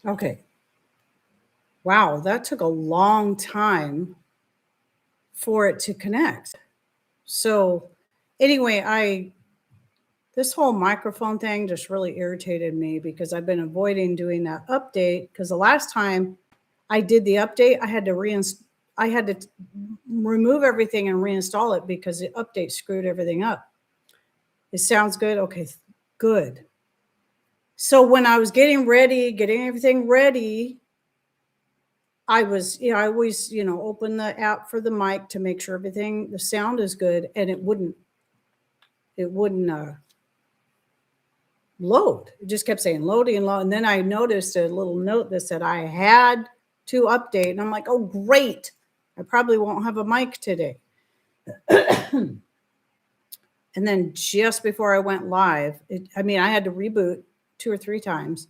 Okay. Wow, that took a long time for it to connect. So, anyway, I this whole microphone thing just really irritated me because I've been avoiding doing that update because the last time I did the update, I had to remove everything and reinstall it because the update screwed everything up. It sounds good. Okay, good. So when I was getting everything ready, I always, open the app for the mic to make sure the sound is good, and it wouldn't load. It just kept saying loading and load. And then I noticed a little note that said I had to update. And I'm like, oh, great. I probably won't have a mic today. And then just before I went live, I had to reboot 2 or 3 times.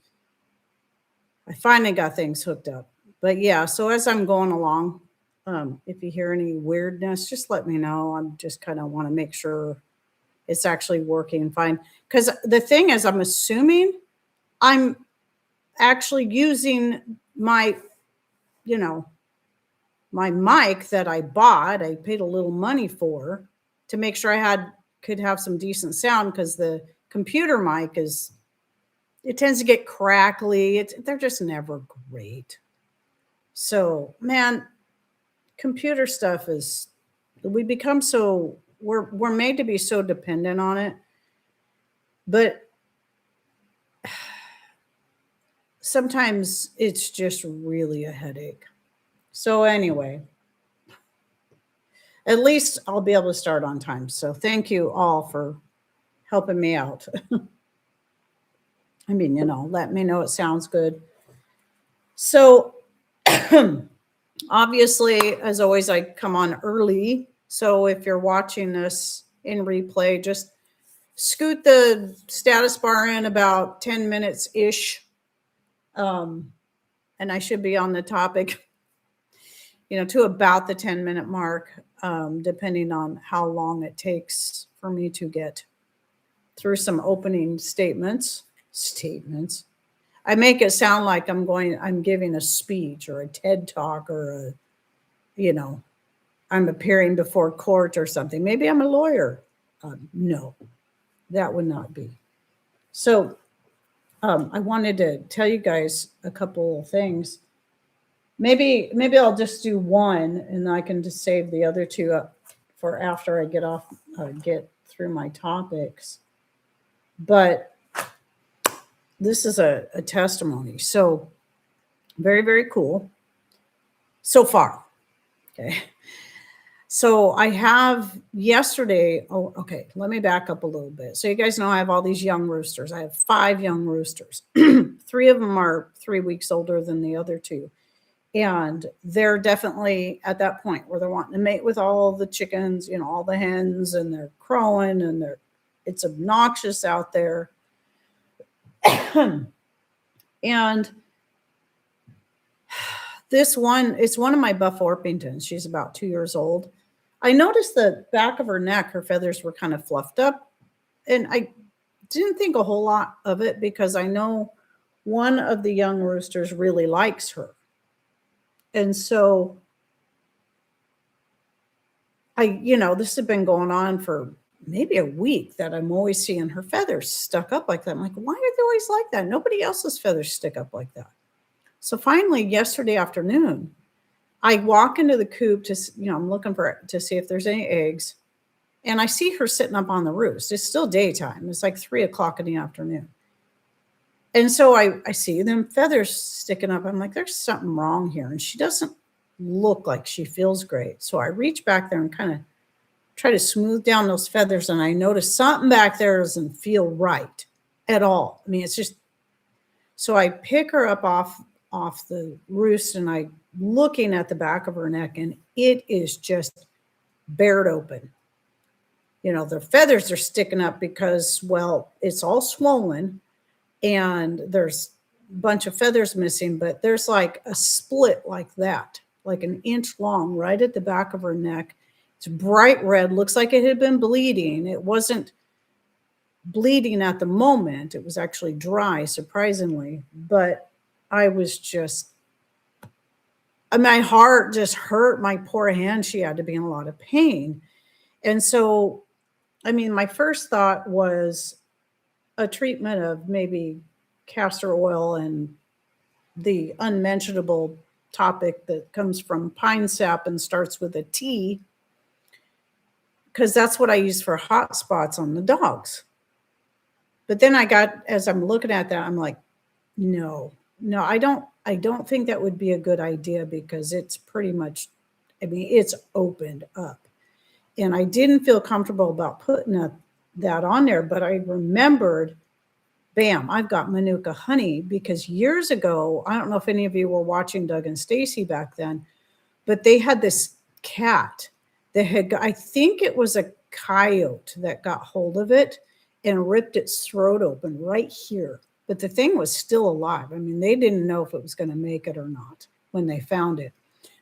I finally got things hooked up. But yeah, so as I'm going along, if you hear any weirdness, just let me know. I'm just kind of want to make sure it's actually working fine. Because the thing is, I'm assuming I'm actually using my, my mic that I bought. I paid a little money for to make sure could have some decent sound because the computer mic it tends to get crackly. They're just never great. So, man, computer stuff we become we're made to be so dependent on it. But sometimes it's just really a headache. So anyway, at least I'll be able to start on time. So thank you all for helping me out. Let me know it sounds good. So obviously, as always, I come on early. So if you're watching this in replay, just scoot the status bar in about 10 minutes ish. And I should be on the topic, to about the 10-minute mark, depending on how long it takes for me to get through some opening statements. I make it sound like I'm giving a speech or a TED talk or I'm appearing before court or something. Maybe I'm a lawyer. No, that would not be. So I wanted to tell you guys a couple of things. Maybe I'll just do one and I can just save the other two up for after I get through my topics. But this is a testimony. So very, very cool so far. Okay. So I have yesterday. Oh, okay. Let me back up a little bit. So you guys know I have all these young roosters. I have 5 young roosters. 3 of them are 3 weeks older than the other 2. And they're definitely at that point where they're wanting to mate with all the chickens, all the hens, and they're crowing and it's obnoxious out there. And this one, it's one of my Buff Orpingtons. She's about 2 years old. I noticed the back of her neck, her feathers were kind of fluffed up. And I didn't think a whole lot of it because I know one of the young roosters really likes her. And so this had been going on for maybe a week that I'm always seeing her feathers stuck up like that. I'm like, why are they always like that? Nobody else's feathers stick up like that. So finally, yesterday afternoon, I walk into the coop I'm looking to see if there's any eggs. And I see her sitting up on the roost. It's still daytime. It's like 3:00 in the afternoon. And so I see them feathers sticking up. I'm like, there's something wrong here. And she doesn't look like she feels great. So I reach back there and kind of try to smooth down those feathers. And I notice something back there doesn't feel right at all. I mean, it's just, so I pick her up off the roost and I looking at the back of her neck and it is just bared open. The feathers are sticking up because, well, it's all swollen. And there's a bunch of feathers missing, but there's like a split like that, like an inch long right at the back of her neck. It's bright red, looks like it had been bleeding. It wasn't bleeding at the moment. It was actually dry, surprisingly. But I was just, my heart just hurt. My poor hand, she had to be in a lot of pain. And so, my first thought was a treatment of maybe castor oil and the unmentionable topic that comes from pine sap and starts with a T, because that's what I use for hot spots on the dogs. But then as I'm looking at that, I'm like, no, I don't think that would be a good idea, because it's pretty much, it's opened up. And I didn't feel comfortable about putting that on there, but I remembered, bam, I've got Manuka honey, because years ago, I don't know if any of you were watching Doug and Stacy back then, but they had this cat that I think it was a coyote that got hold of it and ripped its throat open right here. But the thing was still alive. They didn't know if it was going to make it or not when they found it.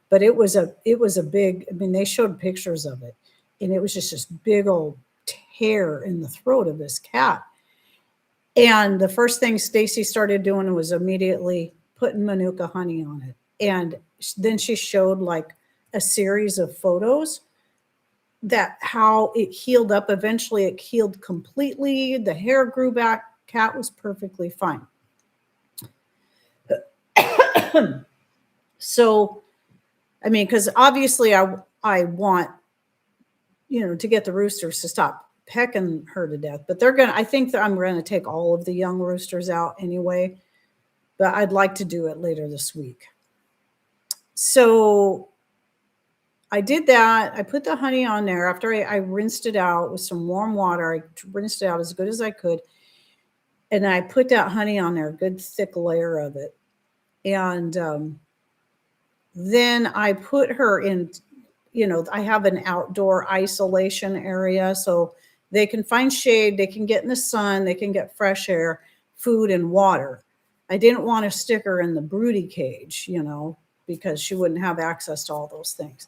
But it was a big, they showed pictures of it, and it was just this big old tear in the throat of this cat. And the first thing Stacy started doing was immediately putting Manuka honey on it. And then she showed like a series of photos that how it healed up. Eventually it healed completely. The hair grew back. Cat was perfectly fine. So, because obviously I want, to get the roosters to stop pecking her to death, but I think that I'm going to take all of the young roosters out anyway, but I'd like to do it later this week. So I did that. I put the honey on there after I rinsed it out with some warm water. I rinsed it out as good as I could. And I put that honey on there, a good thick layer of it. And then I put her in, I have an outdoor isolation area, so they can find shade, they can get in the sun, they can get fresh air, food, and water. I didn't want to stick her in the broody cage, because she wouldn't have access to all those things.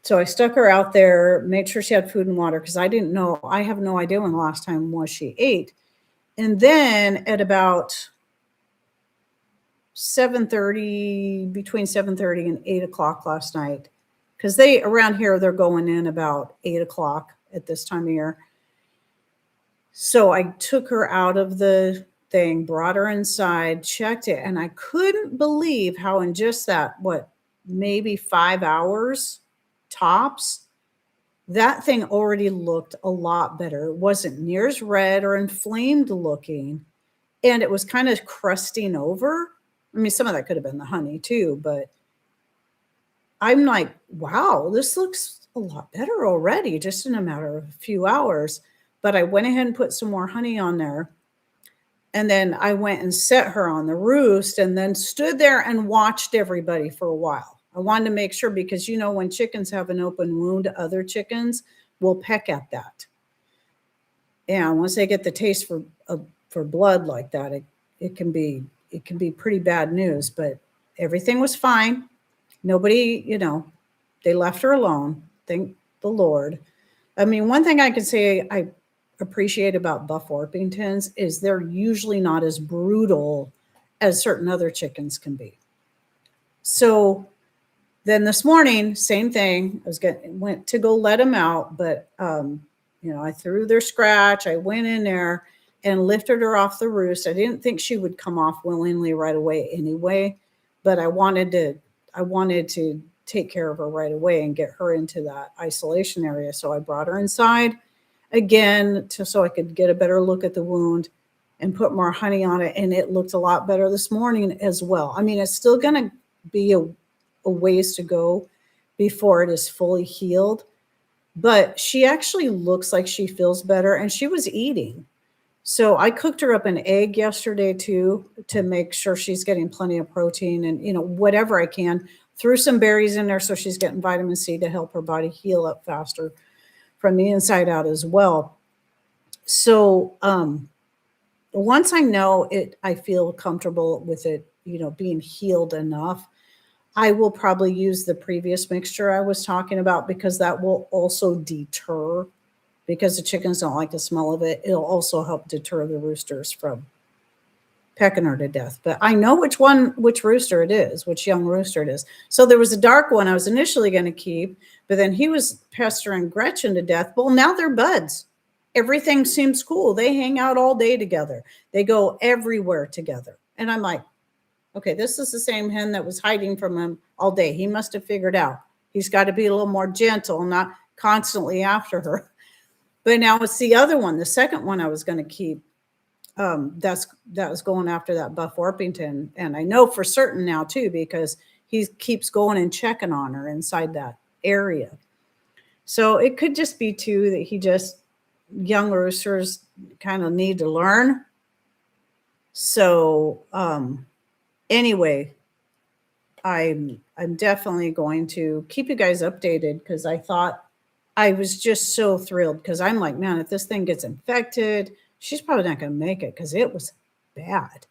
So I stuck her out there, made sure she had food and water, because I didn't know, I have no idea when the last time was she ate. And then at about 7:30, between 7:30 and 8 o'clock last night, because around here, they're going in about 8 o'clock at this time of year. So I took her out of the thing, brought her inside, checked it, and I couldn't believe how in just that, maybe 5 hours tops, that thing already looked a lot better. It wasn't near as red or inflamed looking, and it was kind of crusting over. Some of that could have been the honey too, but I'm like, wow, this looks a lot better already, just in a matter of a few hours. But I went ahead and put some more honey on there. And then I went and set her on the roost and then stood there and watched everybody for a while. I wanted to make sure, because, when chickens have an open wound, other chickens will peck at that. And once they get the taste for blood like that, it can be pretty bad news. But everything was fine. Nobody, they left her alone. Thank the Lord. One thing I can say I appreciate about Buff Orpingtons is they're usually not as brutal as certain other chickens can be. So then this morning, same thing. Went to go let them out, but I threw their scratch. I went in there and lifted her off the roost. I didn't think she would come off willingly right away anyway, but I wanted to take care of her right away and get her into that isolation area. So I brought her inside again so I could get a better look at the wound and put more honey on it. And it looked a lot better this morning as well. It's still going to be a ways to go before it is fully healed, but she actually looks like she feels better, and she was eating. So I cooked her up an egg yesterday too, to make sure she's getting plenty of protein and, whatever I can. Threw some berries in there so she's getting vitamin C to help her body heal up faster from the inside out as well. So once I know it, I feel comfortable with it, being healed enough, I will probably use the previous mixture I was talking about, because that will also deter, because the chickens don't like the smell of it. It'll also help deter the roosters from pecking her to death. But I know which rooster it is, which young rooster it is. So there was a dark one I was initially going to keep, but then he was pestering Gretchen to death. Well, now they're buds. Everything seems cool. They hang out all day together. They go everywhere together. And I'm like, okay, this is the same hen that was hiding from him all day. He must have figured out he's got to be a little more gentle, not constantly after her. But now it's the other one, the second one I was going to keep. That was going after that Buff Orpington. And I know for certain now too, because he keeps going and checking on her inside that area. So it could just be too that young roosters kind of need to learn. So anyway, I'm definitely going to keep you guys updated, because I was just so thrilled, because I'm like, man, if this thing gets infected, she's probably not going to make it, because it was bad.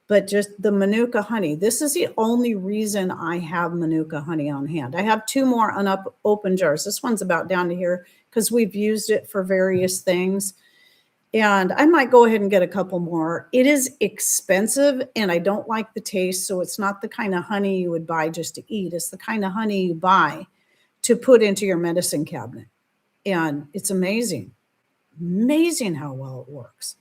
But just the Manuka honey, this is the only reason I have Manuka honey on hand. I have 2 more unopened jars. This one's about down to here because we've used it for various things. And I might go ahead and get a couple more. It is expensive and I don't like the taste. So it's not the kind of honey you would buy just to eat. It's the kind of honey you buy to put into your medicine cabinet. And it's amazing. Amazing how well it works.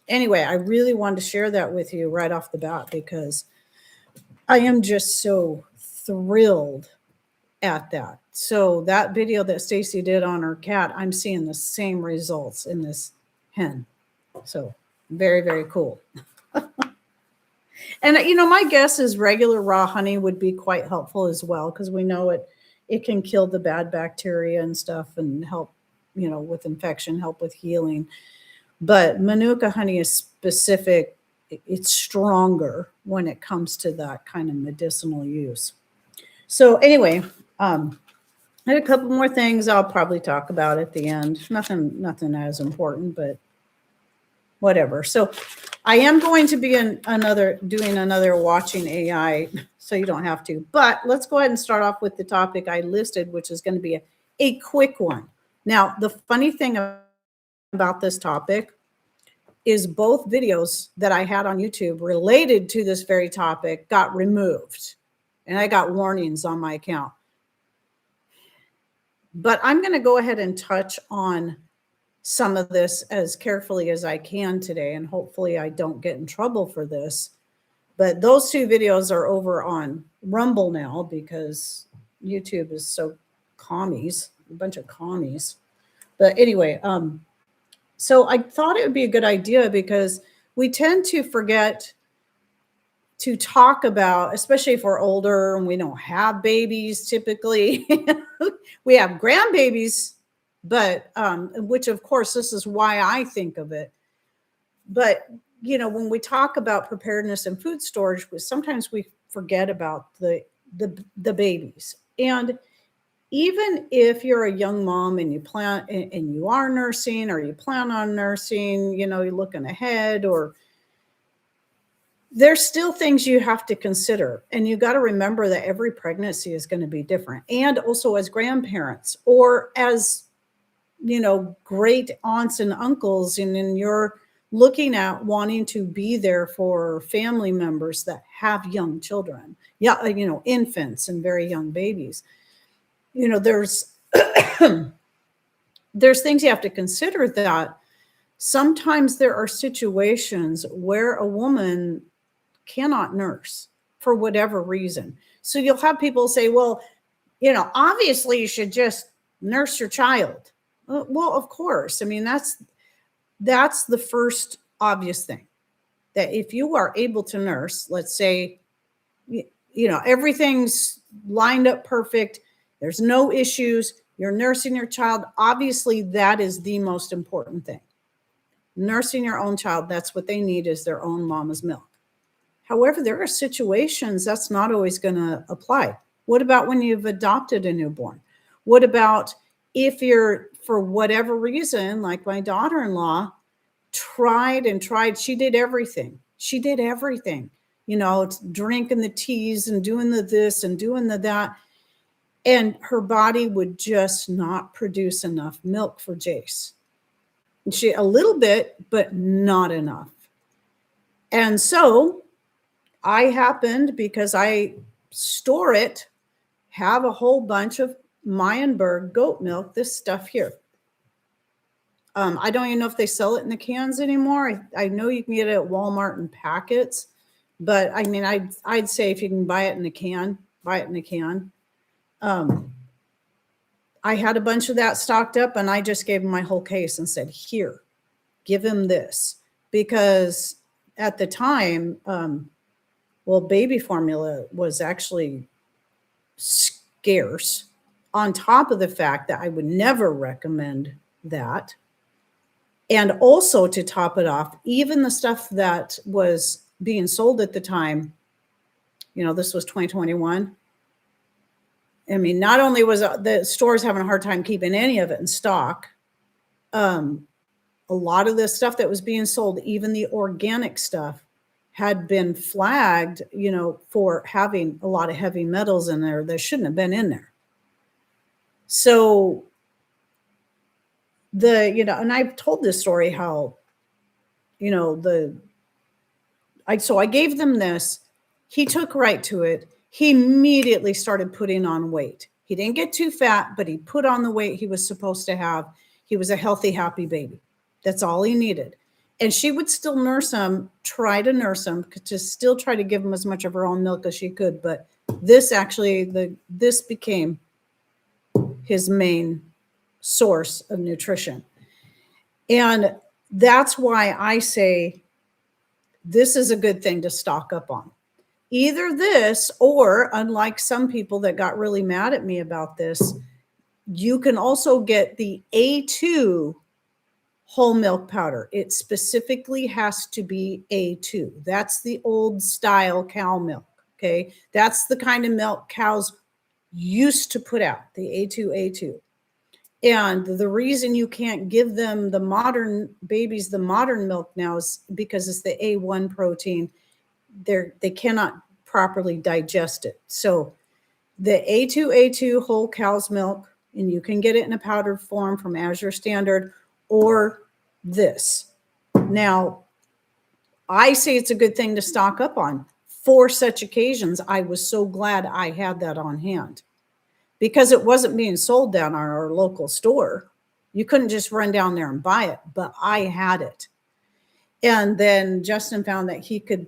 Anyway, I really wanted to share that with you right off the bat, because I am just so thrilled at that. So that video that Stacy did on her cat, I'm seeing the same results in this hen. So very, very cool. And, my guess is regular raw honey would be quite helpful as well, because we know it can kill the bad bacteria and stuff and help, with infection, help with healing. But Manuka honey is specific. It's stronger when it comes to that kind of medicinal use. So anyway, I had a couple more things I'll probably talk about at the end. Nothing as important, but whatever. So I am going to be doing another watching AI, so you don't have to. But let's go ahead and start off with the topic I listed, which is going to be a quick one. Now, the funny thing about this topic is both videos that I had on YouTube related to this very topic got removed, and I got warnings on my account. But I'm going to go ahead and touch on some of this as carefully as I can today, and hopefully I don't get in trouble for this. But those 2 videos are over on Rumble now, because YouTube is so commies, a bunch of commies. But anyway, so I thought it would be a good idea, because we tend to forget to talk about, especially if we're older and we don't have babies typically. We have grandbabies, but which of course, this is why I think of it. But, when we talk about preparedness and food storage, sometimes we forget about the babies. And even if you're a young mom and you plan and you are nursing, or you plan on nursing, you're looking ahead, or there's still things you have to consider. And you got to remember that every pregnancy is going to be different. And also as grandparents, or as, great aunts and uncles, and then you're looking at wanting to be there for family members that have young children, infants and very young babies. There's there's things you have to consider, that sometimes there are situations where a woman cannot nurse for whatever reason. So you'll have people say, well, obviously you should just nurse your child. Well, of course. I mean, that's the first obvious thing, that if you are able to nurse, let's say, everything's lined up perfect, there's no issues, you're nursing your child, obviously that is the most important thing. Nursing your own child, that's what they need, is their own mama's milk. However, there are situations that's not always going to apply. What about when you've adopted a newborn? What about if you're, for whatever reason, like my daughter-in-law, tried, she did everything. Drinking the teas and doing the this and doing the that. And her body would just not produce enough milk for Jace. A little bit, but not enough. And so I happened, because I store it, have a whole bunch of Meyenberg goat milk, this stuff here. I don't even know if they sell it in the cans anymore. I know you can get it at Walmart in packets, but I mean, I'd say if you can buy it in a can, buy it in a can. I had a bunch of that stocked up, and I just gave him my whole case and said, here, give him this. Because at the time, well, baby formula was actually scarce, on top of the fact that I would never recommend that. And also, to top it off, even the stuff that was being sold at the time, this was 2021. I mean, not only was the stores having a hard time keeping any of it in stock, a lot of the stuff that was being sold, even the organic stuff, had been flagged, for having a lot of heavy metals in there that shouldn't have been in there. So and I've told this story how, so I gave them this. He took right to it. He immediately started putting on weight. He didn't get too fat, but he put on the weight he was supposed to have. He was a healthy, happy baby. That's all he needed. And she would still nurse him, try to nurse him, to still try to give him as much of her own milk as she could. But this became his main source of nutrition. And that's why I say this is a good thing to stock up on. Either this, or unlike some people that got really mad at me about this, you can also get the A2 whole milk powder. It specifically has to be A2. That's the old style cow milk. Okay. That's the kind of milk cows used to put out, the A2. And the reason you can't give them the modern milk now is because it's the A1 protein. They cannot properly digest it. So the A2 whole cow's milk, and you can get it in a powdered form from Azure Standard, or this. Now, I say it's a good thing to stock up on for such occasions. I was so glad I had that on hand, because it wasn't being sold down at our local store. You couldn't just run down there and buy it, but I had it. And then Justin found that he could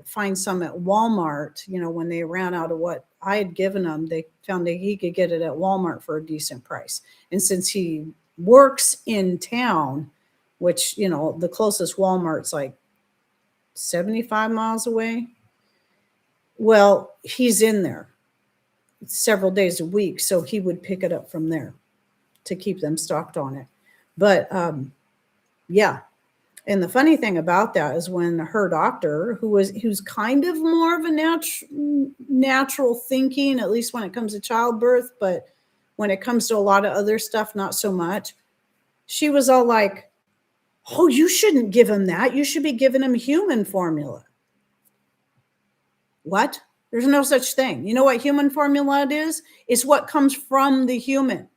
find some at Walmart. When they ran out of what I had given him, they found that he could get it at Walmart for a decent price. And since he works in town, which, the closest Walmart's like 75 miles away. Well, he's in there several days a week, so he would pick it up from there to keep them stocked on it. But yeah. And the funny thing about that is, when her doctor, who's kind of more of a natural thinking, at least when it comes to childbirth, but when it comes to a lot of other stuff, not so much, she was all like, oh, you shouldn't give him that. You should be giving him human formula. What? There's no such thing. You know what human formula is? It's what comes from the human.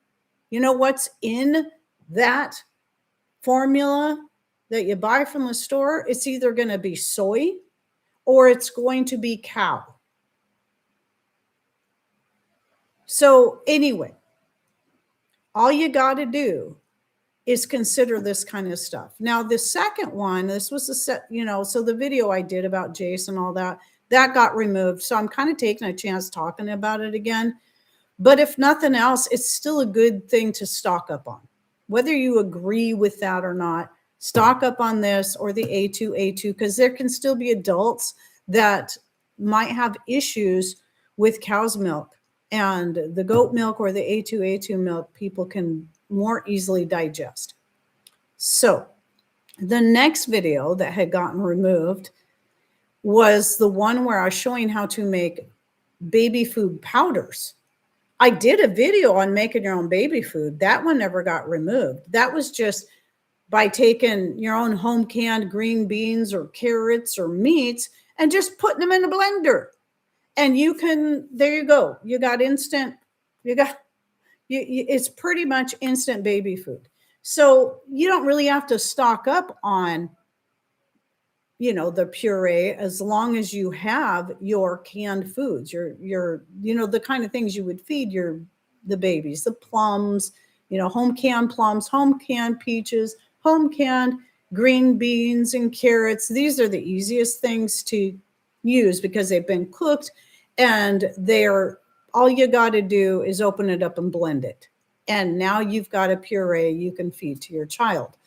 You know what's in that formula that you buy from the store? It's either going to be soy or it's going to be cow. So anyway, all you got to do is consider this kind of stuff. Now, the second one, this was so the video I did about Jace and all that got removed. So I'm kind of taking a chance talking about it again. But if nothing else, it's still a good thing to stock up on. Whether you agree with that or not, stock up on this or the A2, because there can still be adults that might have issues with cow's milk, and the goat milk or the A2 milk people can more easily digest. So the next video that had gotten removed was the one where I was showing how to make baby food powders. I did a video on making your own baby food. That one never got removed. That was just by taking your own home canned green beans or carrots or meats and just putting them in a blender. And there you go. You got it's pretty much instant baby food. So you don't really have to stock up on, the puree, as long as you have your canned foods, your the kind of things you would feed the babies, the plums, home canned plums, home canned peaches, home canned green beans and carrots. These are the easiest things to use because they've been cooked, and they're all you got to do is open it up and blend it. And now you've got a puree you can feed to your child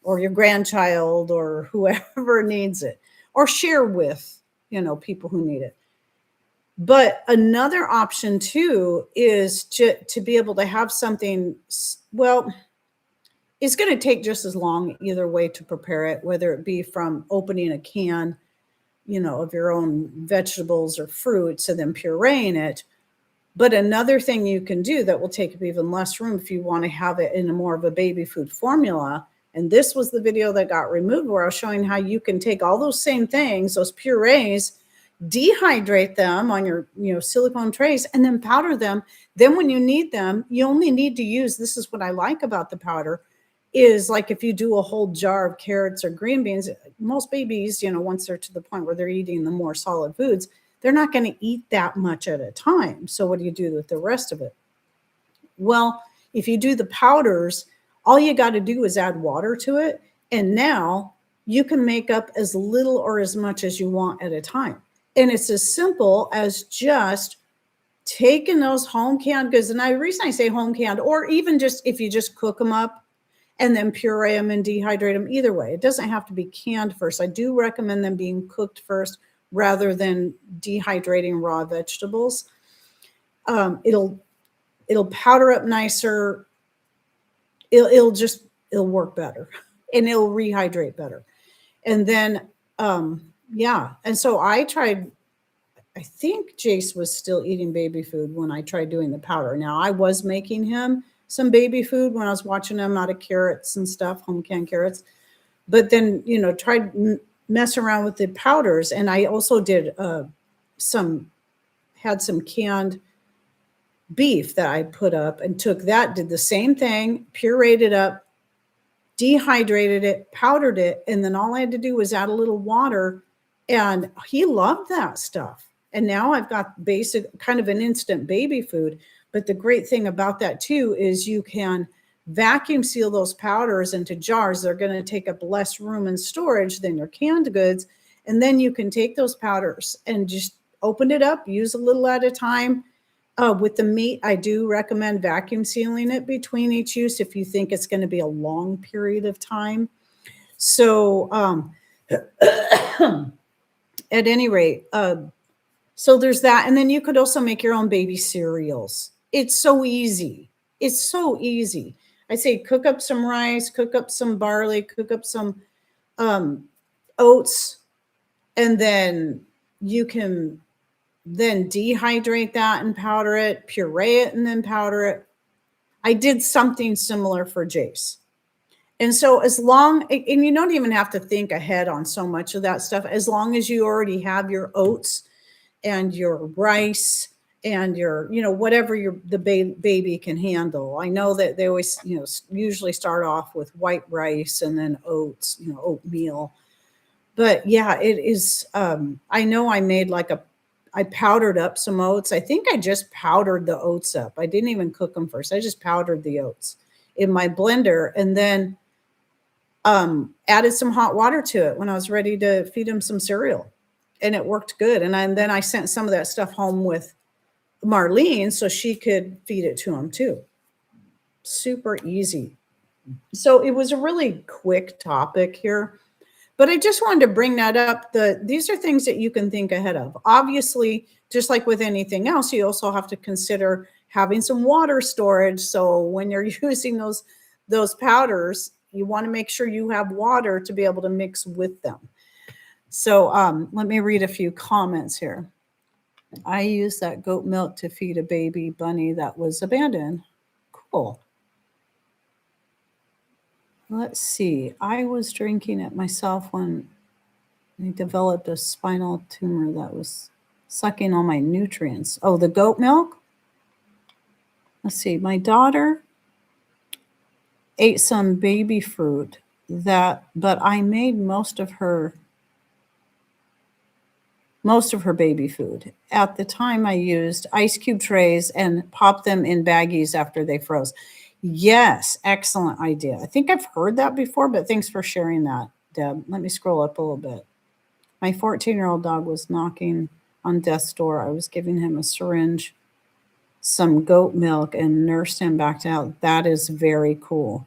or your grandchild or whoever needs it, or share with, people who need it. But another option too is to be able to have something, well, it's going to take just as long either way to prepare it, whether it be from opening a can, of your own vegetables or fruits and then pureeing it. But another thing you can do that will take up even less room if you want to have it in a more of a baby food formula. And this was the video that got removed where I was showing how you can take all those same things, those purees, dehydrate them on your, silicone trays and then powder them. Then when you need them, you only need to use, this is what I like about the powder, is like if you do a whole jar of carrots or green beans, most babies, once they're to the point where they're eating the more solid foods, they're not going to eat that much at a time. So what do you do with the rest of it? Well, if you do the powders, all you got to do is add water to it. And now you can make up as little or as much as you want at a time. And it's as simple as just taking those home canned goods. And the reason I say home canned, or even just if you just cook them up and then puree them and dehydrate them, either way, it doesn't have to be canned first. I do recommend them being cooked first rather than dehydrating raw vegetables. It'll powder up nicer. It'll work better, and it'll rehydrate better. And then, and so I tried, I think Jace was still eating baby food when I tried doing the powder. Now I was making him some baby food when I was watching him out of carrots and stuff, home canned carrots, but then, tried mess around with the powders. And I also did had some canned beef that I put up and took that, did the same thing, pureed it up, dehydrated it, powdered it, and then all I had to do was add a little water, and he loved that stuff. And now I've got basic kind of an instant baby food. But the great thing about that too is you can vacuum seal those powders into jars. They're going to take up less room in storage than your canned goods. And then you can take those powders and just open it up, use a little at a time. With the meat, I do recommend vacuum sealing it between each use if you think it's going to be a long period of time. So at any rate, so there's that. And then you could also make your own baby cereals. It's so easy. It's so easy. I say cook up some rice, cook up some barley, cook up some oats, and then you can then dehydrate that and powder it, puree it and then powder it. I did something similar for Jace. And so and you don't even have to think ahead on so much of that stuff, as long as you already have your oats and your rice and your, whatever the baby can handle. I know that they always, usually start off with white rice and then oats, oatmeal. But yeah, it is, I know I made I powdered up some oats. I think I just powdered the oats up. I didn't even cook them first. I just powdered the oats in my blender and then added some hot water to it when I was ready to feed him some cereal. And it worked good. And then I sent some of that stuff home with Marlene so she could feed it to him too. Super easy. So it was a really quick topic here, but I just wanted to bring that up. These are things that you can think ahead of. Obviously, just like with anything else, you also have to consider having some water storage. So when you're using those powders, you want to make sure you have water to be able to mix with them. So let me read a few comments here. I used that goat milk to feed a baby bunny that was abandoned. Cool. Let's see. I was drinking it myself when I developed a spinal tumor that was sucking all my nutrients. Oh, the goat milk? Let's see. My daughter ate some baby fruit but I made most of her most of her baby food. At the time, I used ice cube trays and popped them in baggies after they froze. Yes, excellent idea. I think I've heard that before, but thanks for sharing that, Deb. Let me scroll up a little bit. My 14-year-old dog was knocking on death's door. I was giving him a syringe, some goat milk, and nursed him back to health. That is very cool.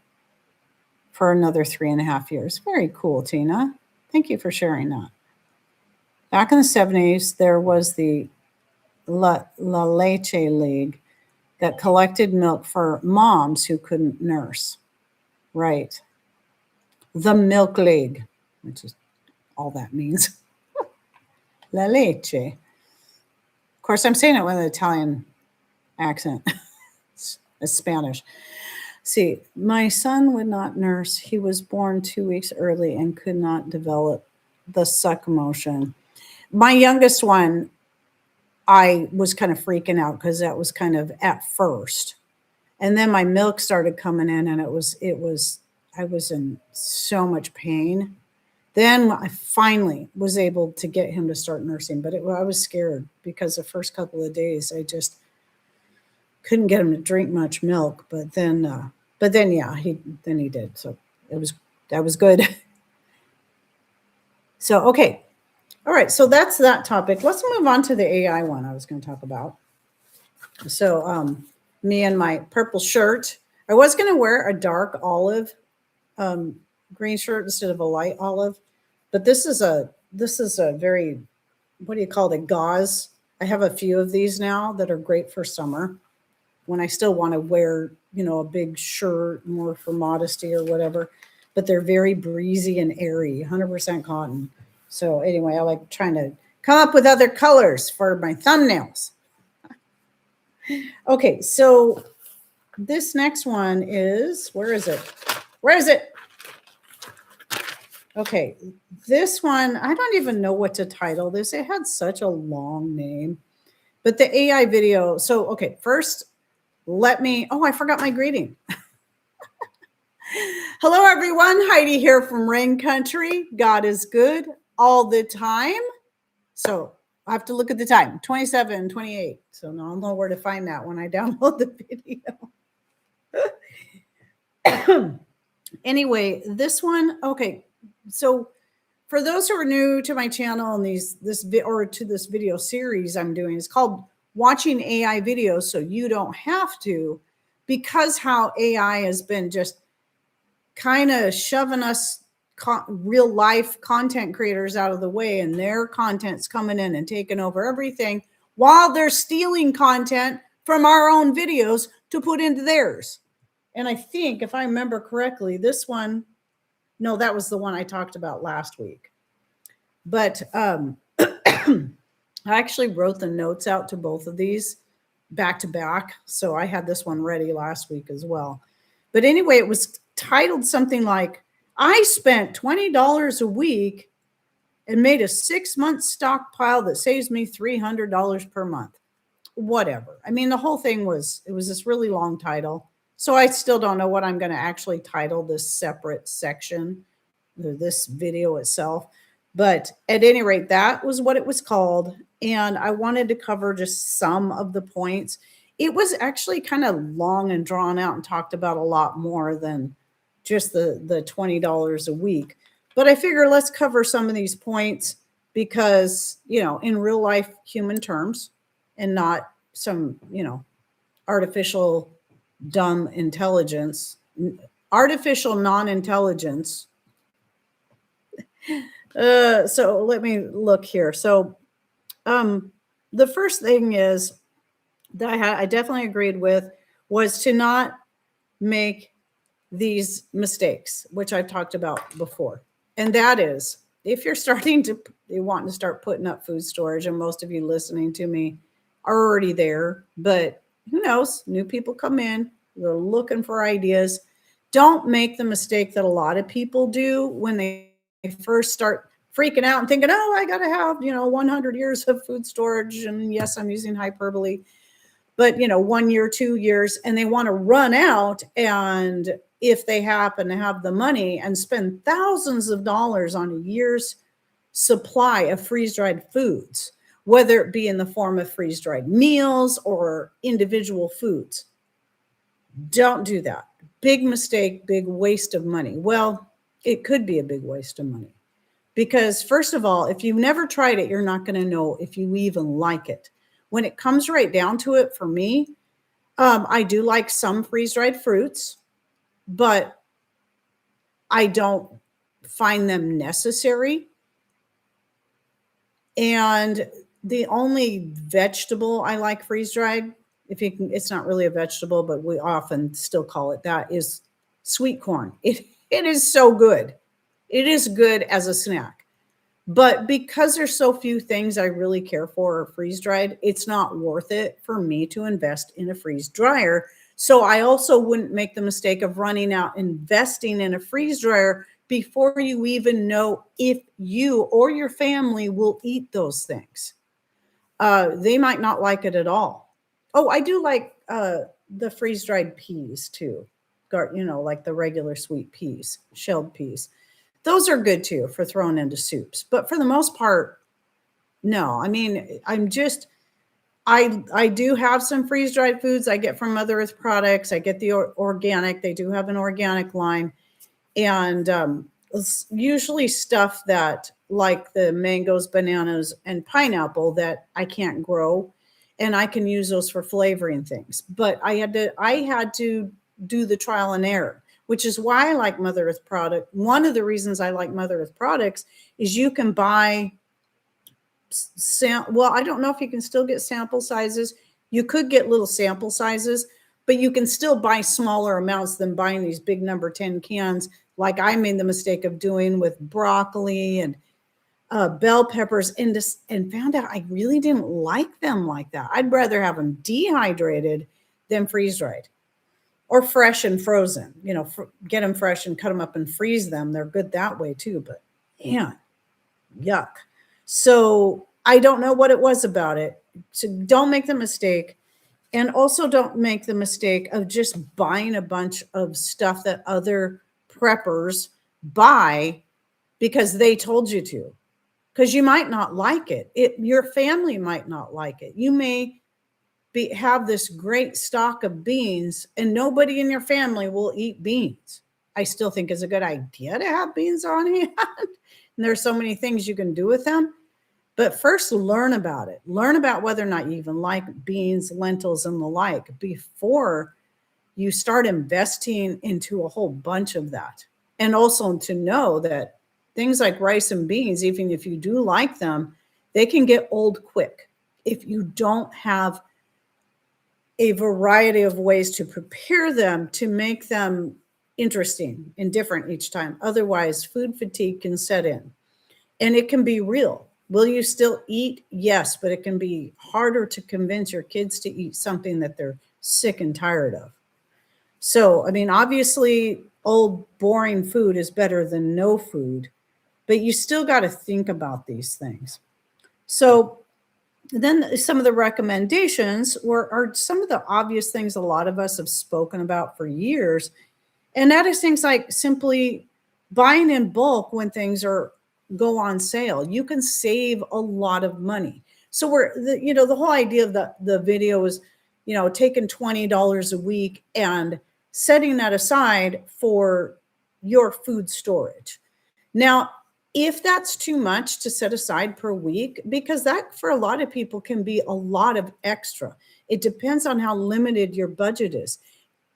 For another 3.5 years. Very cool, Tina. Thank you for sharing that. Back in the 70s, there was the La Leche League that collected milk for moms who couldn't nurse. Right. The Milk League, which is all that means. La Leche. Of course, I'm saying it with an Italian accent. It's Spanish. See, my son would not nurse. He was born 2 weeks early and could not develop the suck motion. My youngest one, I was kind of freaking out because that was kind of at first. And then my milk started coming in and I was in so much pain. Then I finally was able to get him to start nursing, but I was scared because the first couple of days I just couldn't get him to drink much milk. But then yeah, he did. So that was good. So okay, all right. So that's that topic. Let's move on to the AI one I was going to talk about. So me and my purple shirt. I was going to wear a dark olive green shirt instead of a light olive, but this is a very, what do you call it, gauze. I have a few of these now that are great for summer when I still want to wear, a big shirt more for modesty or whatever, but they're very breezy and airy, 100% cotton. So anyway, I like trying to come up with other colors for my thumbnails. Okay, so this next one is, where is it? Okay, this one, I don't even know what to title this. It had such a long name, but the AI video. So, okay, first, I forgot my greeting. Hello, everyone. Heidi here from Rain Country. God is good all the time. So I have to look at the time, 27:28. So now I'll know where to find that when I download the video. Anyway, this one, okay. So for those who are new to my channel and this video series I'm doing, it's called Watching AI Videos So You Don't Have to, because how AI has been just kind of shoving us real life content creators out of the way, and their content's coming in and taking over everything while they're stealing content from our own videos to put into theirs. And I think, if I remember correctly, this one, no, that was the one I talked about last week. But I actually wrote the notes out to both of these back to back. So I had this one ready last week as well. But anyway, it was titled something like, I spent $20 a week and made a 6-month stockpile that saves me $300 per month. Whatever. I mean, the whole thing it was this really long title. So I still don't know what I'm going to actually title this separate section, this video itself. But at any rate, that was what it was called. And I wanted to cover just some of the points. It was actually kind of long and drawn out and talked about a lot more than just the $20 a week. But I figure let's cover some of these points because, in real life human terms and not some, artificial dumb intelligence, artificial non-intelligence. So let me look here. So the first thing is that I definitely agreed with was to not make these mistakes, which I've talked about before. And that is, if you're wanting to start putting up food storage, and most of you listening to me are already there, but who knows, new people come in, they're looking for ideas. Don't make the mistake that a lot of people do when they first start freaking out and thinking, oh, I got to have, 100 years of food storage. And yes, I'm using hyperbole, but 1 year, 2 years, and they want to run out. And if they happen to have the money and spend thousands of dollars on a year's supply of freeze-dried foods, whether it be in the form of freeze-dried meals or individual foods. Don't do that. Big mistake, big waste of money. Well, it could be a big waste of money because, first of all, if you've never tried it, you're not going to know if you even like it. When it comes right down to it, for me, I do like some freeze-dried fruits, but I don't find them necessary. And the only vegetable I like freeze-dried, if you can, it's not really a vegetable, but we often still call it that, is sweet corn. It is so good. It is good as a snack. But because there's so few things I really care for freeze-dried, it's not worth it for me to invest in a freeze dryer. So I also wouldn't make the mistake of running out investing in a freeze dryer before you even know if you or your family will eat those things. They might not like it at all. Oh, I do like the freeze-dried peas too. Like the regular sweet peas, shelled peas. Those are good too for throwing into soups. But for the most part, no. I mean, I do have some freeze-dried foods I get from Mother Earth products. I get the organic. They do have an organic line. And it's usually stuff that, like the mangoes, bananas, and pineapple, that I can't grow, and I can use those for flavoring things. But I had to do the trial and error, which is why I like Mother Earth product. One of the reasons I like Mother Earth products is you can buy well, I don't know if you can still get sample sizes. You could get little sample sizes, but you can still buy smaller amounts than buying these big number 10 cans, like I made the mistake of doing with broccoli and bell peppers, and found out I really didn't like them like that. I'd rather have them dehydrated than freeze-dried or fresh and frozen. Get them fresh and cut them up and freeze them. They're good that way too, but man, yuck. So I don't know what it was about it. So don't make the mistake. And also don't make the mistake of just buying a bunch of stuff that other preppers buy because they told you to. Because you might not like it. Your family might not like it. You may have this great stock of beans and nobody in your family will eat beans. I still think it's a good idea to have beans on hand. And there's so many things you can do with them. But first, learn about it. Learn about whether or not you even like beans, lentils, and the like before you start investing into a whole bunch of that. And also to know that things like rice and beans, even if you do like them, they can get old quick if you don't have a variety of ways to prepare them to make them interesting and different each time. Otherwise, food fatigue can set in, and it can be real. Will you still eat? Yes, but it can be harder to convince your kids to eat something that they're sick and tired of. So, I mean, obviously, old, boring food is better than no food, but you still got to think about these things. So, then some of the recommendations are some of the obvious things a lot of us have spoken about for years. And that is things like simply buying in bulk when things go on sale. You can save a lot of money. So the whole idea of the video is, taking $20 a week and setting that aside for your food storage. Now, if that's too much to set aside per week, because that for a lot of people can be a lot of extra. It depends on how limited your budget is.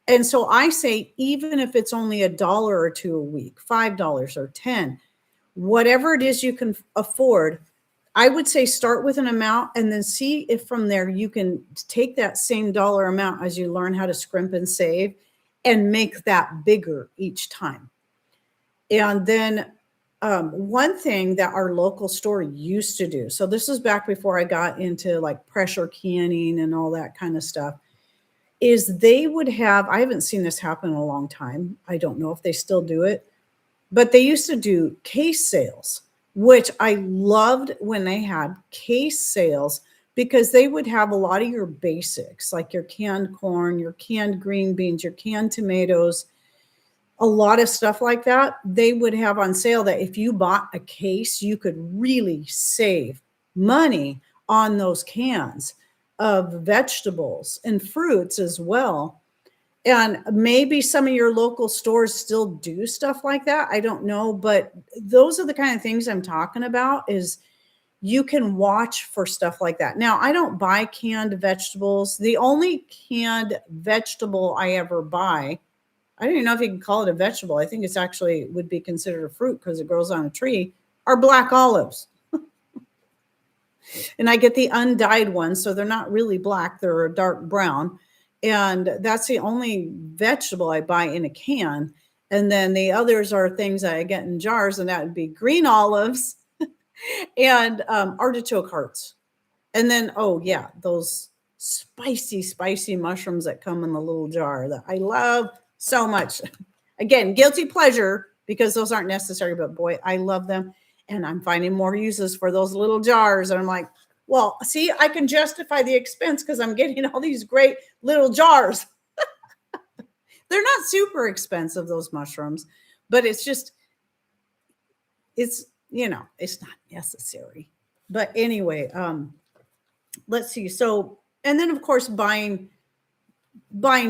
And so I say, even if it's only $1 or $2 a week, $5 or $10, whatever it is you can afford, I would say start with an amount and then see if from there you can take that same dollar amount as you learn how to scrimp and save and make that bigger each time. And then one thing that our local store used to do, so this was back before I got into like pressure canning and all that kind of stuff, is they would have, I haven't seen this happen in a long time. I don't know if they still do it, but they used to do case sales, which I loved when they had case sales because they would have a lot of your basics, like your canned corn, your canned green beans, your canned tomatoes, a lot of stuff like that, they would have on sale that if you bought a case, you could really save money on those cans of vegetables and fruits as well. And maybe some of your local stores still do stuff like that. I don't know, but those are the kind of things I'm talking about is you can watch for stuff like that. Now, I don't buy canned vegetables. The only canned vegetable I ever buy, I don't even know if you can call it a vegetable. I think it's actually would be considered a fruit because it grows on a tree, are black olives. And I get the undyed ones, so they're not really black, they're a dark brown. And that's the only vegetable I buy in a can. And then the others are things that I get in jars, and that would be green olives and artichoke hearts. And then, oh yeah, those spicy mushrooms that come in the little jar that I love so much. Again, guilty pleasure because those aren't necessary, but boy, I love them. And I'm finding more uses for those little jars. And I'm like, well, see, I can justify the expense because I'm getting all these great little jars. They're not super expensive, those mushrooms, but it's just, it's, it's not necessary. But anyway, let's see. So, and then of course, buying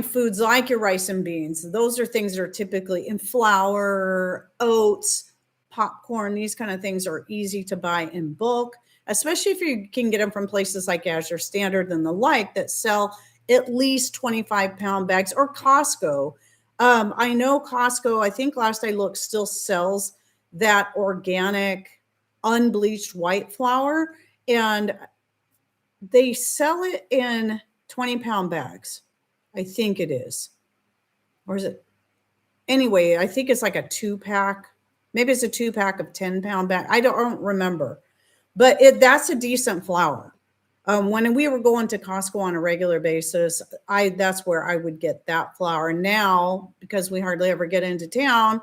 foods like your rice and beans. Those are things that are typically in flour, oats, popcorn. These kind of things are easy to buy in bulk, especially if you can get them from places like Azure Standard and the like that sell at least 25-pound bags, or Costco. I know Costco, I think last I looked, still sells that organic unbleached white flour, and they sell it in 20-pound bags. I think it is. Or is it? Anyway, I think it's like a 2-pack. Maybe it's a 2-pack of 10-pound bag. I don't remember. But that's a decent flour. When we were going to Costco on a regular basis, that's where I would get that flour. Now, because we hardly ever get into town,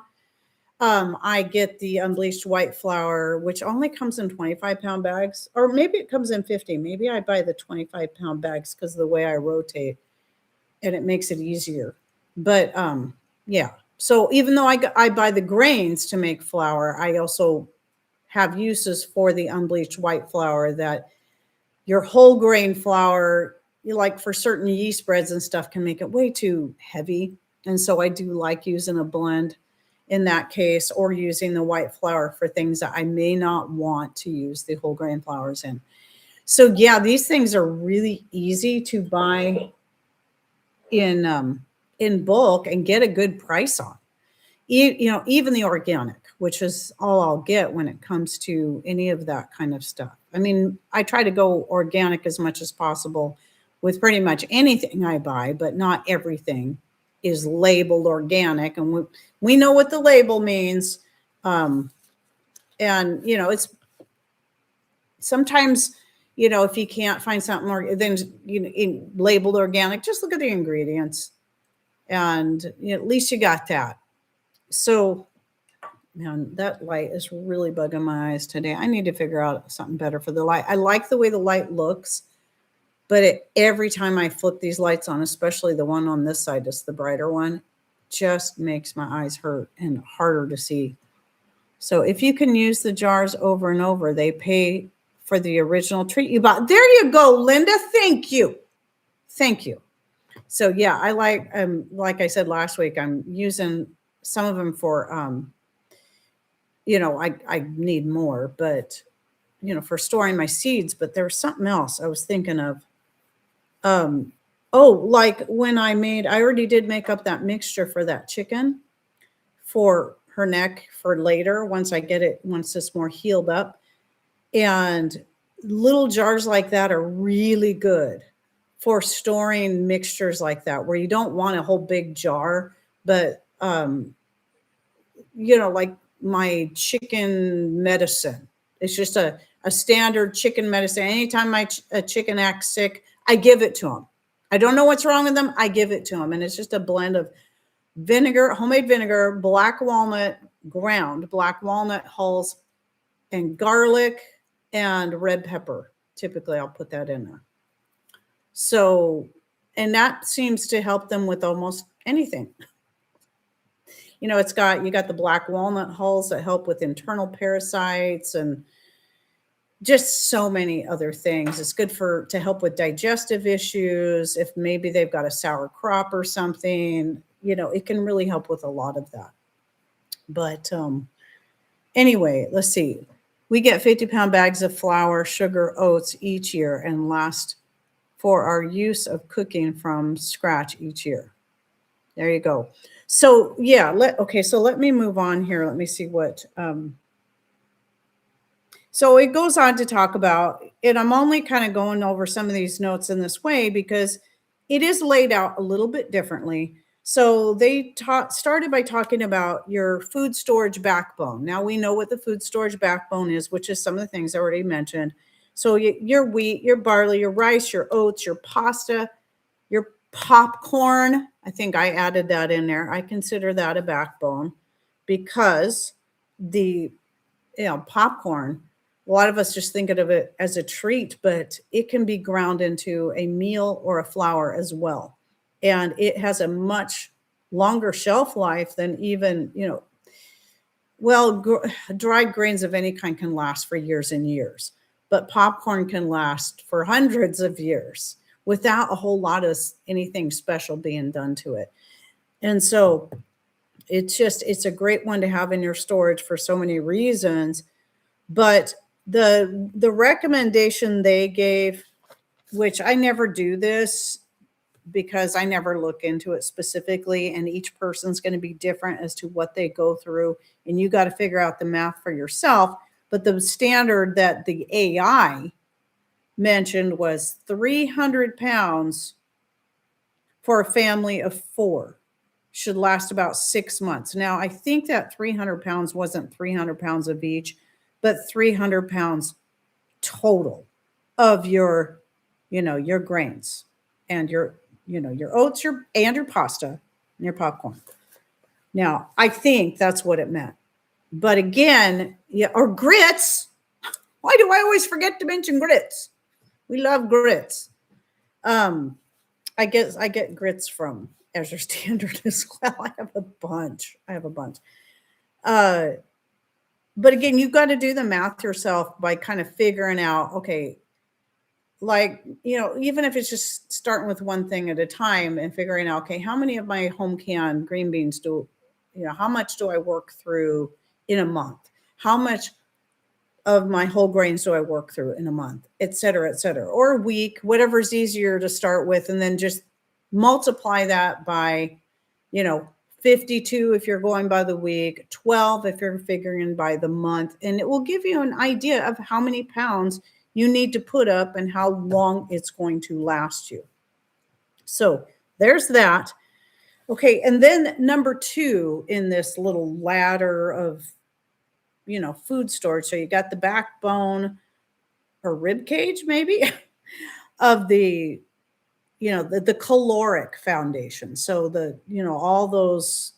I get the unbleached white flour, which only comes in 25-pound bags, or maybe it comes in 50. Maybe I buy the 25-pound bags because of the way I rotate, and it makes it easier. But yeah, so even though I buy the grains to make flour, I also have uses for the unbleached white flour. That your whole grain flour, like for certain yeast breads and stuff, can make it way too heavy. And so I do like using a blend in that case, or using the white flour for things that I may not want to use the whole grain flours in. So yeah, these things are really easy to buy in bulk and get a good price on. Even the organic, which is all I'll get when it comes to any of that kind of stuff. I mean, I try to go organic as much as possible with pretty much anything I buy, but not everything is labeled organic. And we know what the label means. And, it's sometimes, if you can't find something, then, labeled organic, just look at the ingredients. And at least you got that. So, man, that light is really bugging my eyes today. I need to figure out something better for the light. I like the way the light looks, but every time I flip these lights on, especially the one on this side, just the brighter one, just makes my eyes hurt and harder to see. So if you can use the jars over and over, they pay for the original treat you bought. There you go, Linda. Thank you. Thank you. So yeah, I like I said last week, I'm using some of them for, I need more, but, for storing my seeds. But there was something else I was thinking of. Like when I already did make up that mixture for that chicken for her neck for later, once it's more healed up. And little jars like that are really good for storing mixtures like that, where you don't want a whole big jar, but, like my chicken medicine. It's just a standard chicken medicine. Anytime my chicken acts sick, I give it to them. I don't know what's wrong with them. I give it to them. And it's just a blend of vinegar, homemade vinegar, ground black walnut hulls, and garlic and red pepper. Typically, I'll put that in there. So, and that seems to help them with almost anything. you know, you got the black walnut hulls that help with internal parasites and just so many other things. It's good to help with digestive issues. If maybe they've got a sour crop or something, you know, it can really help with a lot of that. But anyway, let's see. We get 50-pound bags of flour, sugar, oats each year and last for our use of cooking from scratch each year. There you go. So yeah, so let me move on here. Let me see what so it goes on to talk about, and I'm only kind of going over some of these notes in this way because it is laid out a little bit differently. So they started by talking about your food storage backbone. Now we know what the food storage backbone is, which is some of the things I already mentioned. So your wheat, your barley, your rice, your oats, your pasta, your popcorn. I think I added that in there. I consider that a backbone because popcorn, a lot of us just think of it as a treat, but it can be ground into a meal or a flour as well. And it has a much longer shelf life than even, dried grains of any kind can last for years and years, but popcorn can last for hundreds of years without a whole lot of anything special being done to it. And so it's a great one to have in your storage for so many reasons. But the recommendation they gave, which I never do this because I never look into it specifically, and each person's going to be different as to what they go through, and you got to figure out the math for yourself. But the standard that the AI mentioned was 300 pounds for a family of 4 should last about 6 months. Now, I think that 300 pounds wasn't 300 pounds of each, but 300 pounds total of your grains and your oats, your pasta and your popcorn. Now, I think that's what it meant. But again, or grits. Why do I always forget to mention grits? We love grits. I guess I get grits from Azure Standard as well. I have a bunch. But again, you've got to do the math yourself by kind of figuring out, okay, like, even if it's just starting with one thing at a time and figuring out, okay, how many of my home canned green beans how much do I work through in a month? How much of my whole grains do I work through in a month, et cetera, or a week, whatever's easier to start with, and then just multiply that by, 52 if you're going by the week, 12 if you're figuring by the month, and it will give you an idea of how many pounds you need to put up and how long it's going to last you. So there's that. Okay, and then number 2 in this little ladder of, food storage. So you got the backbone or rib cage maybe of the caloric foundation. So all those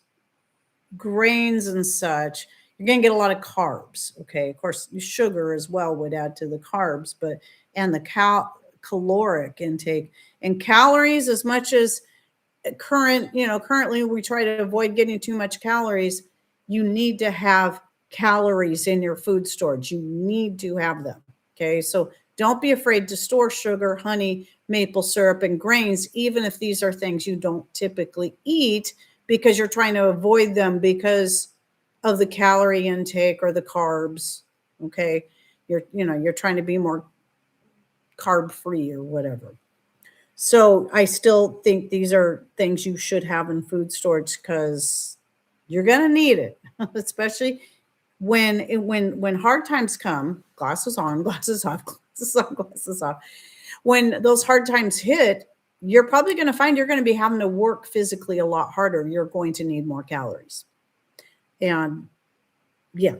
grains and such, you're going to get a lot of carbs. Okay. Of course, sugar as well would add to the carbs, and the caloric intake and calories, as much as currently we try to avoid getting too much calories. You need to have calories in your food storage. You need to have them. Okay. So don't be afraid to store sugar, honey, maple syrup, and grains, even if these are things you don't typically eat, because you're trying to avoid them because of the calorie intake or the carbs. Okay. You're trying to be more carb free or whatever. So I still think these are things you should have in food storage because you're going to need it, especially when hard times come. Glasses on, glasses off, glasses on, glasses off. When those hard times hit, you're probably going to find you're going to be having to work physically a lot harder. You're going to need more calories. And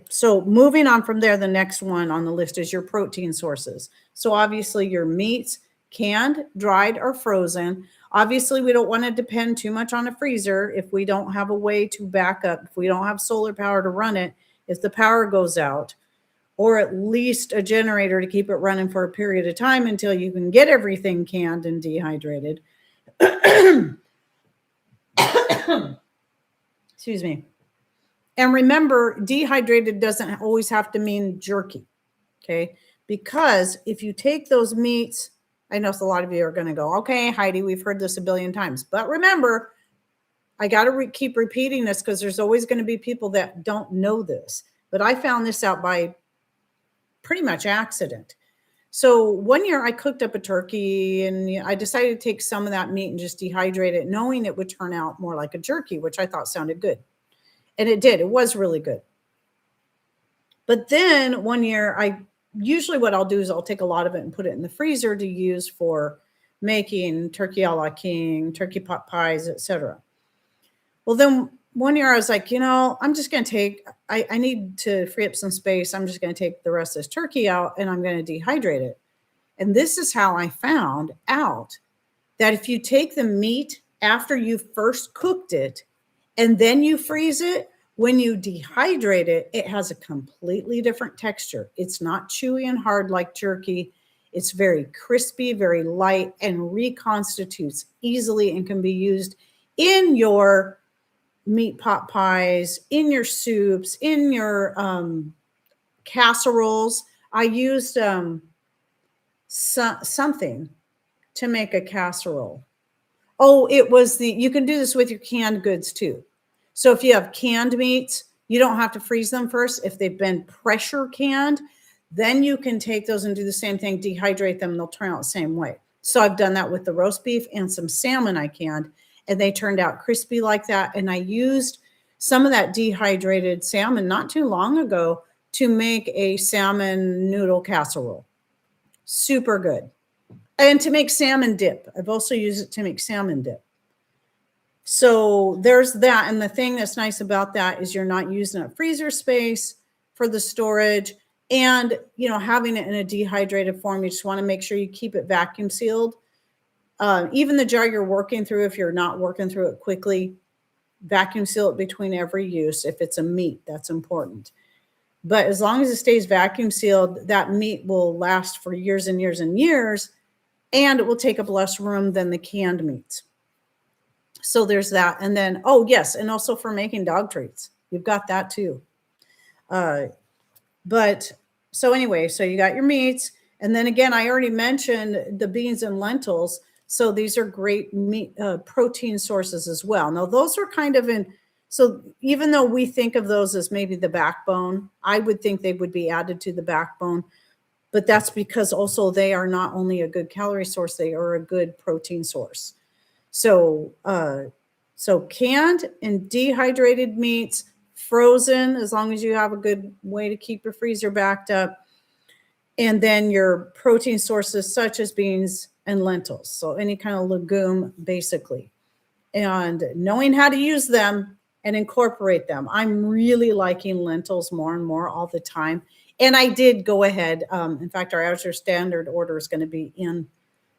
so moving on from there, the next one on the list is your protein sources. So obviously your meats, canned, dried, or frozen. Obviously, we don't want to depend too much on a freezer if we don't have a way to back up, if we don't have solar power to run it, if the power goes out, or at least a generator to keep it running for a period of time until you can get everything canned and dehydrated. Excuse me. And remember, dehydrated doesn't always have to mean jerky. Okay. Because if you take those meats, I know a lot of you are going to go, okay, Heidi, we've heard this a billion times. But remember, I got to keep repeating this because there's always going to be people that don't know this. But I found this out by pretty much accident. So one year I cooked up a turkey and I decided to take some of that meat and just dehydrate it, knowing it would turn out more like a jerky, which I thought sounded good. And it did. It was really good. But then one year, usually what I'll do is I'll take a lot of it and put it in the freezer to use for making turkey a la king, turkey pot pies, etc. Well, then one year I was like, I'm just going to take, I need to free up some space. I'm just going to take the rest of this turkey out and I'm going to dehydrate it. And this is how I found out that if you take the meat after you first cooked it and then you freeze it, when you dehydrate it, it has a completely different texture. It's not chewy and hard like jerky. It's very crispy, very light, and reconstitutes easily and can be used in your meat pot pies, in your soups, in your casseroles. I used something to make a casserole. Oh, it was you can do this with your canned goods too. So if you have canned meats, you don't have to freeze them first. If they've been pressure canned, then you can take those and do the same thing, dehydrate them, and they'll turn out the same way. So I've done that with the roast beef and some salmon I canned, and they turned out crispy like that. And I used some of that dehydrated salmon not too long ago to make a salmon noodle casserole. Super good. And to make salmon dip. I've also used it to make salmon dip. So there's that. And the thing that's nice about that is you're not using a freezer space for the storage. And, having it in a dehydrated form, you just want to make sure you keep it vacuum sealed. Even the jar you're working through, if you're not working through it quickly, vacuum seal it between every use. If it's a meat, that's important. But as long as it stays vacuum sealed, that meat will last for years and years and years, and it will take up less room than the canned meats. So there's that. And then, oh, yes, and also for making dog treats. You've got that too. But so anyway, so you got your meats. And then again, I already mentioned the beans and lentils. So these are great meat protein sources as well. Now, those are kind of so even though we think of those as maybe the backbone, I would think they would be added to the backbone. But that's because also they are not only a good calorie source, they are a good protein source. So canned and dehydrated meats, frozen, as long as you have a good way to keep your freezer backed up. And then your protein sources such as beans and lentils. So any kind of legume, basically. And knowing how to use them and incorporate them. I'm really liking lentils more and more all the time. And I did go ahead. In fact, our Azure Standard order is going to be in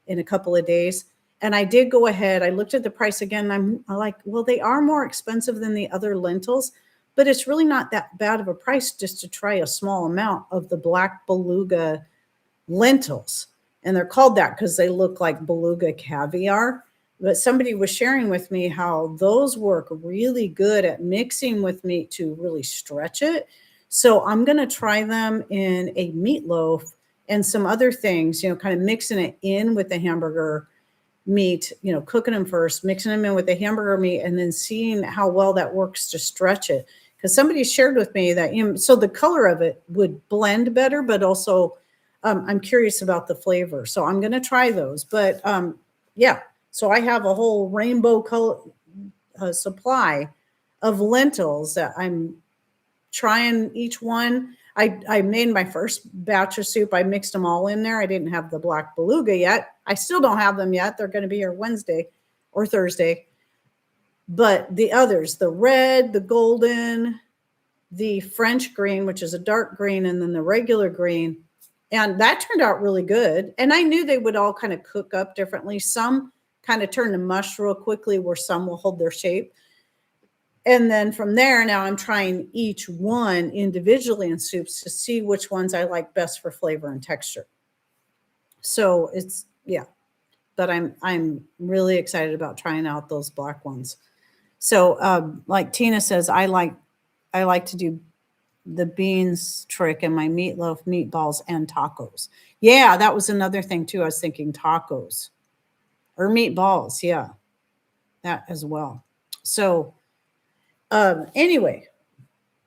a couple of days. And I did go ahead. I looked at the price again. And I'm like, well, they are more expensive than the other lentils, but it's really not that bad of a price just to try a small amount of the black beluga lentils. And they're called that because they look like beluga caviar. But somebody was sharing with me how those work really good at mixing with meat to really stretch it. So I'm going to try them in a meatloaf and some other things, kind of mixing it in with the hamburger meat, cooking them first, mixing them in with the hamburger meat, and then seeing how well that works to stretch it. Because somebody shared with me that, so the color of it would blend better, but also I'm curious about the flavor. So I'm going to try those. But yeah, so I have a whole rainbow color supply of lentils that I'm trying each one. I made my first batch of soup. I mixed them all in there. I didn't have the black beluga yet. I still don't have them yet. They're going to be here Wednesday or Thursday. But the others, the red, the golden, the French green, which is a dark green, and then the regular green. And that turned out really good. And I knew they would all kind of cook up differently. Some kind of turn to mush real quickly, where some will hold their shape. And then from there, now I'm trying each one individually in soups to see which ones I like best for flavor and texture. So it's, yeah, but I'm really excited about trying out those black ones. So like Tina says, I like I like to do the beans trick and my meatloaf, meatballs, and tacos. Yeah, that was another thing too. I was thinking tacos or meatballs. Yeah, that as well. So, anyway,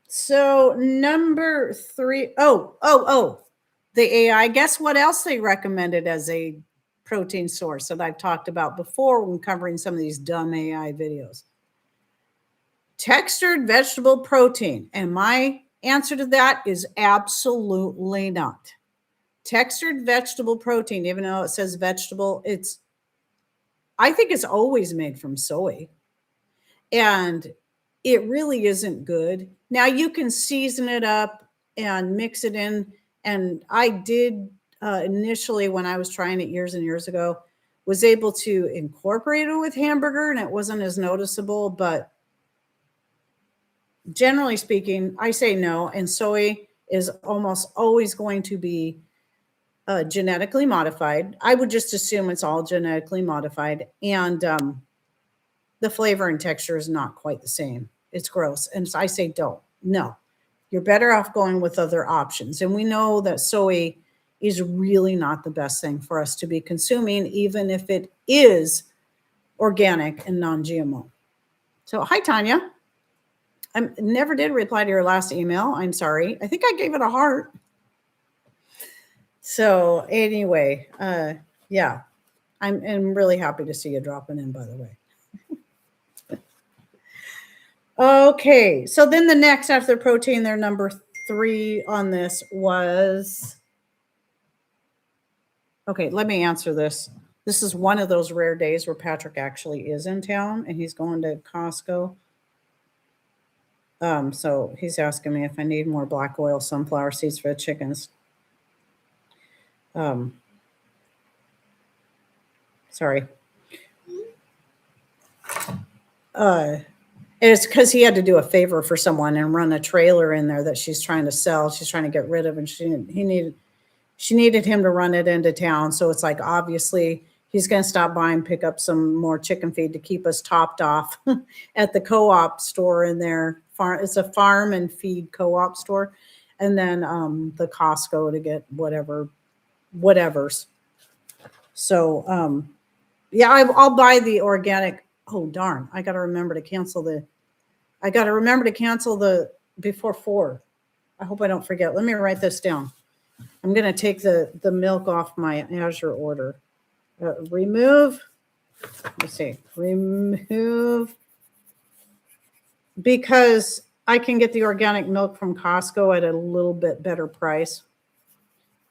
so number three, the AI. Guess what else they recommended as a protein source that I've talked about before when covering some of these dumb AI videos? Textured vegetable protein. And my answer to that is absolutely not. Textured vegetable protein, even though it says vegetable, I think it's always made from soy. And it really isn't good. Now you can season it up and mix it in. And I did initially, when I was trying it years and years ago, was able to incorporate it with hamburger and it wasn't as noticeable. But generally speaking, I say no. And soy is almost always going to be genetically modified. I would just assume it's all genetically modified. And the flavor and texture is not quite the same. It's gross. And so I say don't. No. You're better off going with other options. And we know that soy is really not the best thing for us to be consuming, even if it is organic and non-GMO. So, hi, Tanya. I never did reply to your last email. I'm sorry. I think I gave it a heart. So anyway, yeah, I'm really happy to see you dropping in, by the way. Okay, so then the next after protein, their number 3 on this was, okay, let me answer this. This is one of those rare days where Patrick actually is in town and he's going to Costco. So he's asking me if I need more black oil sunflower seeds for the chickens. Sorry. It's because he had to do a favor for someone and run a trailer in there that she's trying to sell. She's trying to get rid of, and she needed him to run it into town. So it's like, obviously he's going to stop by and pick up some more chicken feed to keep us topped off at the co-op store in there. It's a farm and feed co-op store. And then the Costco to get whatever's. So yeah, I'll buy the organic. Oh, darn. I got to remember to cancel the before 4. I hope I don't forget. Let me write this down. I'm going to take the milk off my Azure order. Remove. Let's see. Remove. Because I can get the organic milk from Costco at a little bit better price.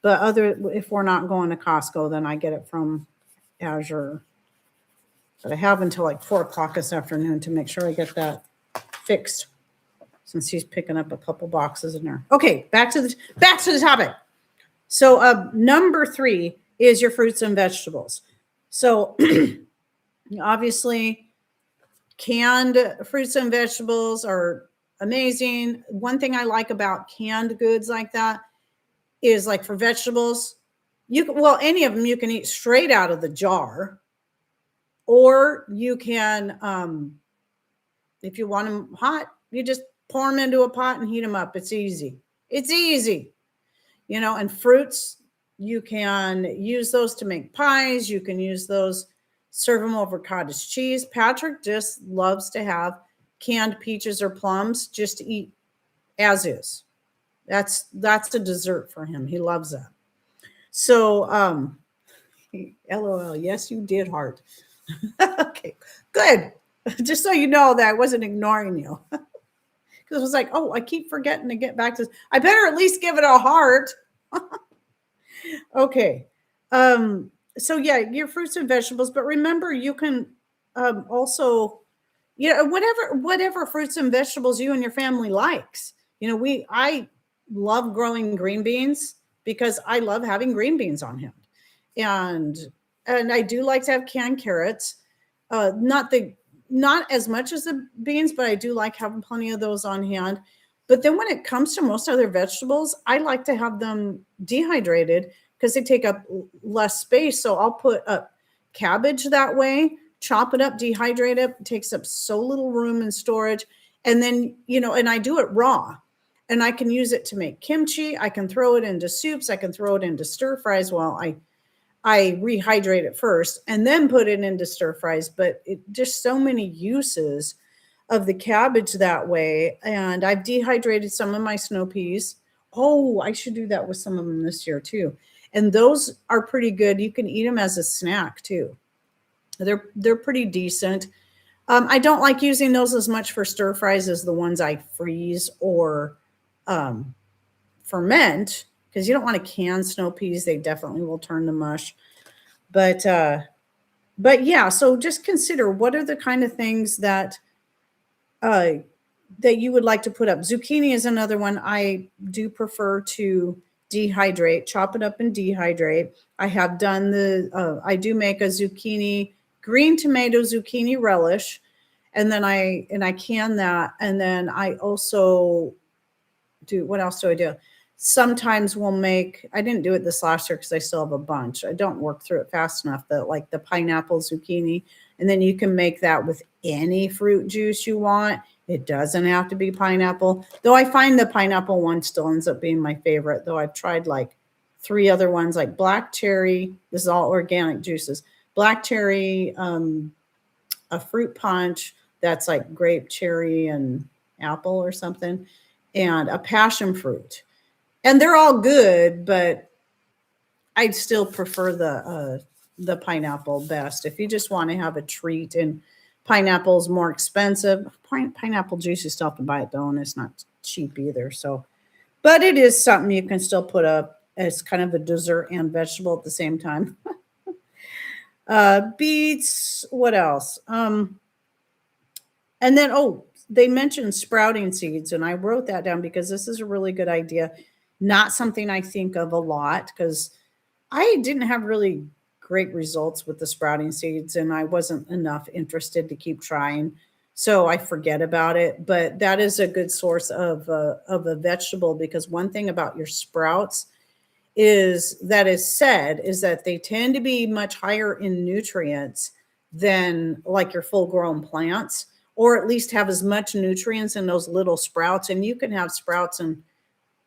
But if we're not going to Costco, then I get it from Azure. But I have until like 4 o'clock this afternoon to make sure I get that fixed, since he's picking up a couple boxes in there. Okay, back to the topic. So number 3 is your fruits and vegetables. So obviously canned fruits and vegetables are amazing. One thing I like about canned goods like that is, like, for vegetables, any of them you can eat straight out of the jar, or you can, if you want them hot, you just pour them into a pot and heat them up. It's easy. And fruits, you can use those to make pies. You can use those, serve them over cottage cheese. Patrick just loves to have canned peaches or plums just to eat as is. That's a dessert for him. He loves that. So, LOL. Yes, you did, heart. Okay, good. Just so you know that I wasn't ignoring you. Because it was like, oh, I keep forgetting to get back to this. I better at least give it a heart. Okay. So yeah, your fruits and vegetables, but remember, you can also, whatever fruits and vegetables you and your family likes. I love growing green beans because I love having green beans on hand. And I do like to have canned carrots. Not as much as the beans, but I do like having plenty of those on hand. But then when it comes to most other vegetables, I like to have them dehydrated because they take up less space. So I'll put up cabbage that way, chop it up, dehydrate it. It takes up so little room in storage. And then, and I do it raw. And I can use it to make kimchi. I can throw it into soups. I can throw it into stir fries. Well, I rehydrate it first and then put it into stir fries. But it just so many uses of the cabbage that way. And I've dehydrated some of my snow peas. Oh, I should do that with some of them this year too. And those are pretty good. You can eat them as a snack too. They're pretty decent. I don't like using those as much for stir fries as the ones I freeze or um, ferment, because you don't want to can snow peas. They definitely will turn to mush. But yeah, so just consider what are the kind of things that uh, that you would like to put up. Zucchini is another one I do prefer to dehydrate, chop it up and dehydrate. I have done I do make a green tomato zucchini relish, and then I can that, and then I also do, what else do I do? Sometimes we'll make, I didn't do it this last year because I still have a bunch. I don't work through it fast enough, but like the pineapple zucchini, and then you can make that with any fruit juice you want. It doesn't have to be pineapple, though I find the pineapple one still ends up being my favorite, though I've tried like 3 other ones, like black cherry. This is all organic juices. Black cherry, a fruit punch that's like grape, cherry, and apple or something, and a passion fruit. And they're all good, but I'd still prefer the pineapple best. If you just want to have a treat, and pineapple's more expensive. Pineapple juice, you still have to buy it though, and it's not cheap either. So, but it is something you can still put up as kind of a dessert and vegetable at the same time. Beets, what else? And then, they mentioned sprouting seeds, and I wrote that down because this is a really good idea. Not something I think of a lot because I didn't have really great results with the sprouting seeds, and I wasn't enough interested to keep trying. So I forget about it. But that is a good source of a vegetable, because one thing about your sprouts is that they tend to be much higher in nutrients than like your full grown plants, or at least have as much nutrients in those little sprouts. And you can have sprouts, and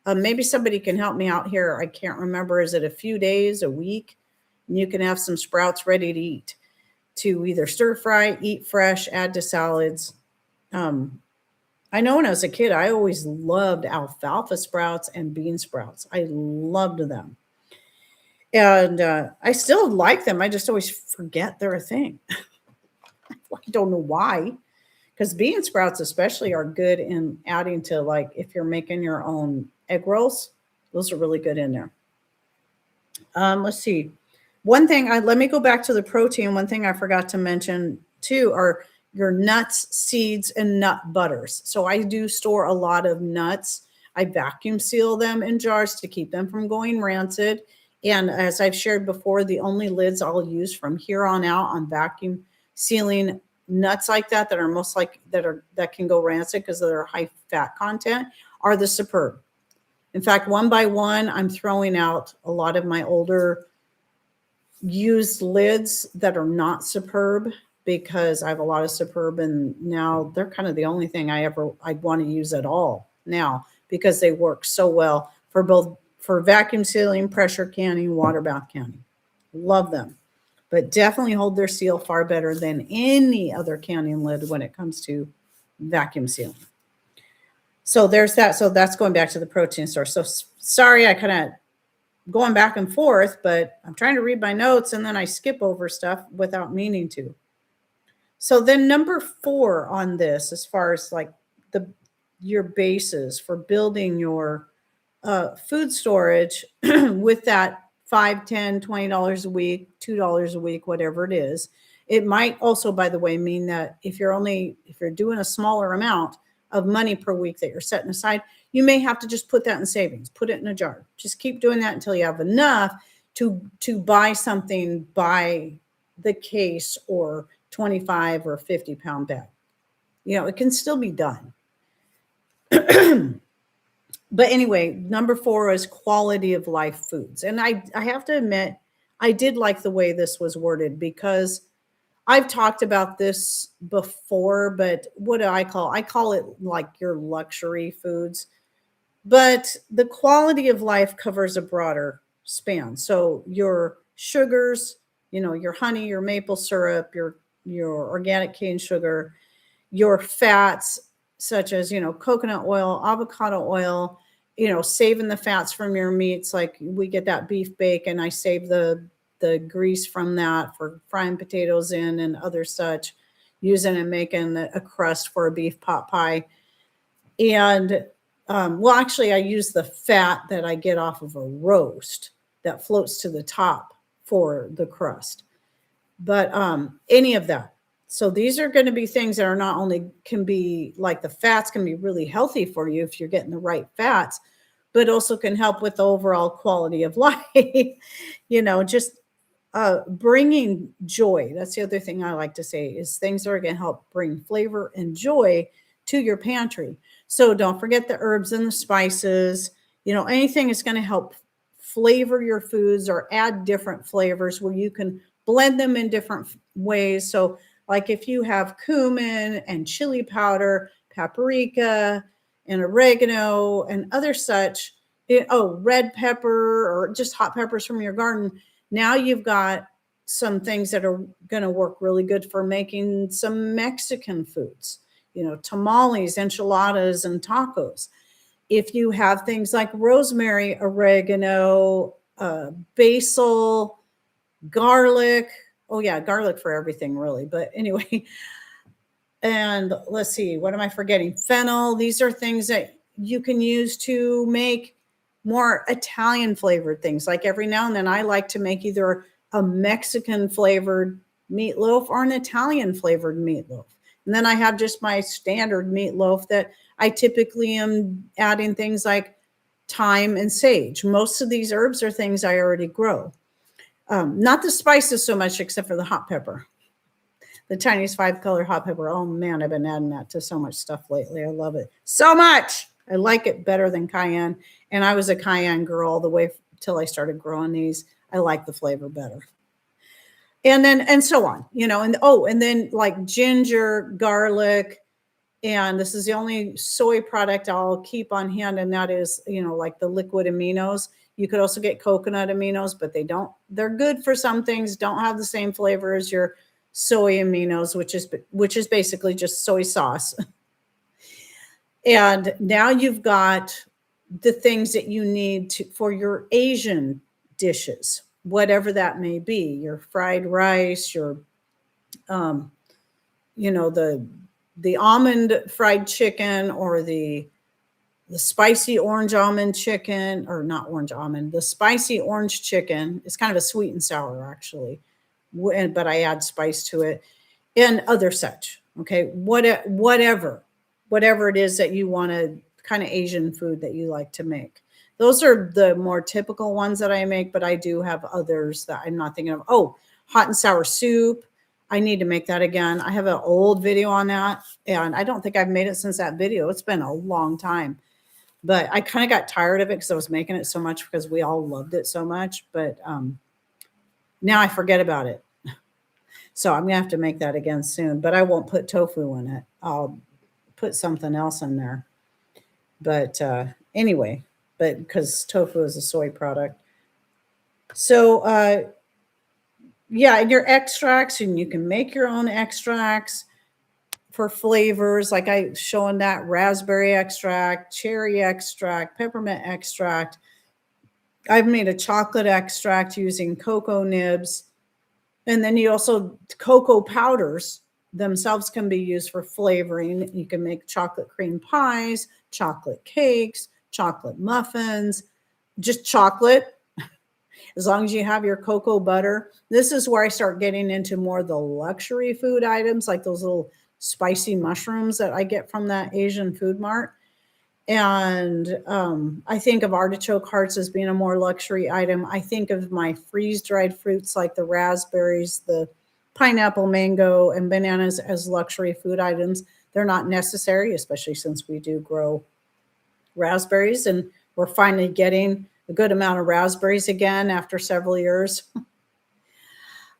maybe somebody can help me out here. I can't remember. Is it a few days, a week? And you can have some sprouts ready to eat, to either stir fry, eat fresh, add to salads. I know when I was a kid, I always loved alfalfa sprouts and bean sprouts. I loved them. And I still like them. I just always forget they're a thing. I don't know why. Because bean sprouts especially are good in adding to, like, if you're making your own egg rolls, those are really good in there. Let's see. One thing, let me go back to the protein. One thing I forgot to mention too are your nuts, seeds, and nut butters. So I do store a lot of nuts. I vacuum seal them in jars to keep them from going rancid. And as I've shared before, the only lids I'll use from here on out on vacuum sealing nuts like that are most like that can go rancid because of their high fat content are the Superb. In fact, one by one, I'm throwing out a lot of my older used lids that are not Superb, because I have a lot of Superb, and now they're kind of the only thing I'd want to use at all now, because they work so well for vacuum sealing, pressure canning, water bath canning. Love them. But definitely hold their seal far better than any other canning lid when it comes to vacuum sealing. So there's that. So that's going back to the protein source. So sorry, I kind of going back and forth, but I'm trying to read my notes and then I skip over stuff without meaning to. So then number 4 on this, as far as like your bases for building your food storage with that $5, $10, $20 a week, $2 a week, whatever it is. It might also, by the way, mean that if you're doing a smaller amount of money per week that you're setting aside, you may have to just put that in savings, put it in a jar. Just keep doing that until you have enough to buy something by the case or 25 or 50 pound bag. It can still be done. But anyway, number 4 is quality of life foods. And I have to admit, I did like the way this was worded, because I've talked about this before, but what do I call? I call it like your luxury foods. But the quality of life covers a broader span. So your sugars, your honey, your maple syrup, your organic cane sugar, your fats such as, coconut oil, avocado oil, saving the fats from your meats. Like we get that beef bacon, I save the grease from that for frying potatoes in and other such, using and making a crust for a beef pot pie. And well, actually, I use the fat that I get off of a roast that floats to the top for the crust. But any of that. So these are going to be things that are not only can be like the fats can be really healthy for you if you're getting the right fats, but also can help with the overall quality of life. Just bringing joy. That's the other thing I like to say is things that are going to help bring flavor and joy to your pantry. So don't forget the herbs and the spices. Anything is going to help flavor your foods or add different flavors where you can blend them in different ways. So like if you have cumin and chili powder, paprika and oregano and other such, red pepper or just hot peppers from your garden, now you've got some things that are going to work really good for making some Mexican foods, tamales, enchiladas, and tacos. If you have things like rosemary, oregano, basil, garlic. Oh, yeah, garlic for everything, really. But anyway, and let's see, what am I forgetting? Fennel. These are things that you can use to make more Italian flavored things. Like every now and then, I like to make either a Mexican flavored meatloaf or an Italian flavored meatloaf. And then I have just my standard meatloaf that I typically am adding things like thyme and sage. Most of these herbs are things I already grow. Not the spices so much, except for the hot pepper. The Chinese 5-color hot pepper. Oh man, I've been adding that to so much stuff lately. I love it so much. I like it better than cayenne. And I was a cayenne girl all the way till I started growing these. I like the flavor better. And so on, and then like ginger, garlic, and this is the only soy product I'll keep on hand, and that is, like the liquid aminos. You could also get coconut aminos, but they're good for some things, don't have the same flavor as your soy aminos, which is basically just soy sauce. And now you've got the things that you need for your Asian dishes, whatever that may be, your fried rice, your, the almond fried chicken or the spicy orange almond chicken, or not orange almond, the spicy orange chicken. It's kind of a sweet and sour actually, but I add spice to it and other such. Okay. Whatever it is that you want to kind of Asian food that you like to make. Those are the more typical ones that I make, but I do have others that I'm not thinking of. Oh, hot and sour soup. I need to make that again. I have an old video on that, and I don't think I've made it since that video. It's been a long time, but I kind of got tired of it because I was making it so much because we all loved it so much. But now I forget about it. So I'm going to have to make that again soon, but I won't put tofu in it. I'll put something else in there. But anyway, because tofu is a soy product. So yeah, and your extracts, and you can make your own extracts for flavors. Like I showing that raspberry extract, cherry extract, peppermint extract. I've made a chocolate extract using cocoa nibs. And then you also, cocoa powders themselves can be used for flavoring. You can make chocolate cream pies, chocolate cakes, chocolate muffins, just chocolate, as long as you have your cocoa butter. This is where I start getting into more of the luxury food items, like those little spicy mushrooms that I get from that Asian food mart. And I think of artichoke hearts as being a more luxury item. I think of my freeze-dried fruits like the raspberries, the pineapple, mango, and bananas as luxury food items. They're not necessary, especially since we do grow raspberries, and we're finally getting a good amount of raspberries again after several years.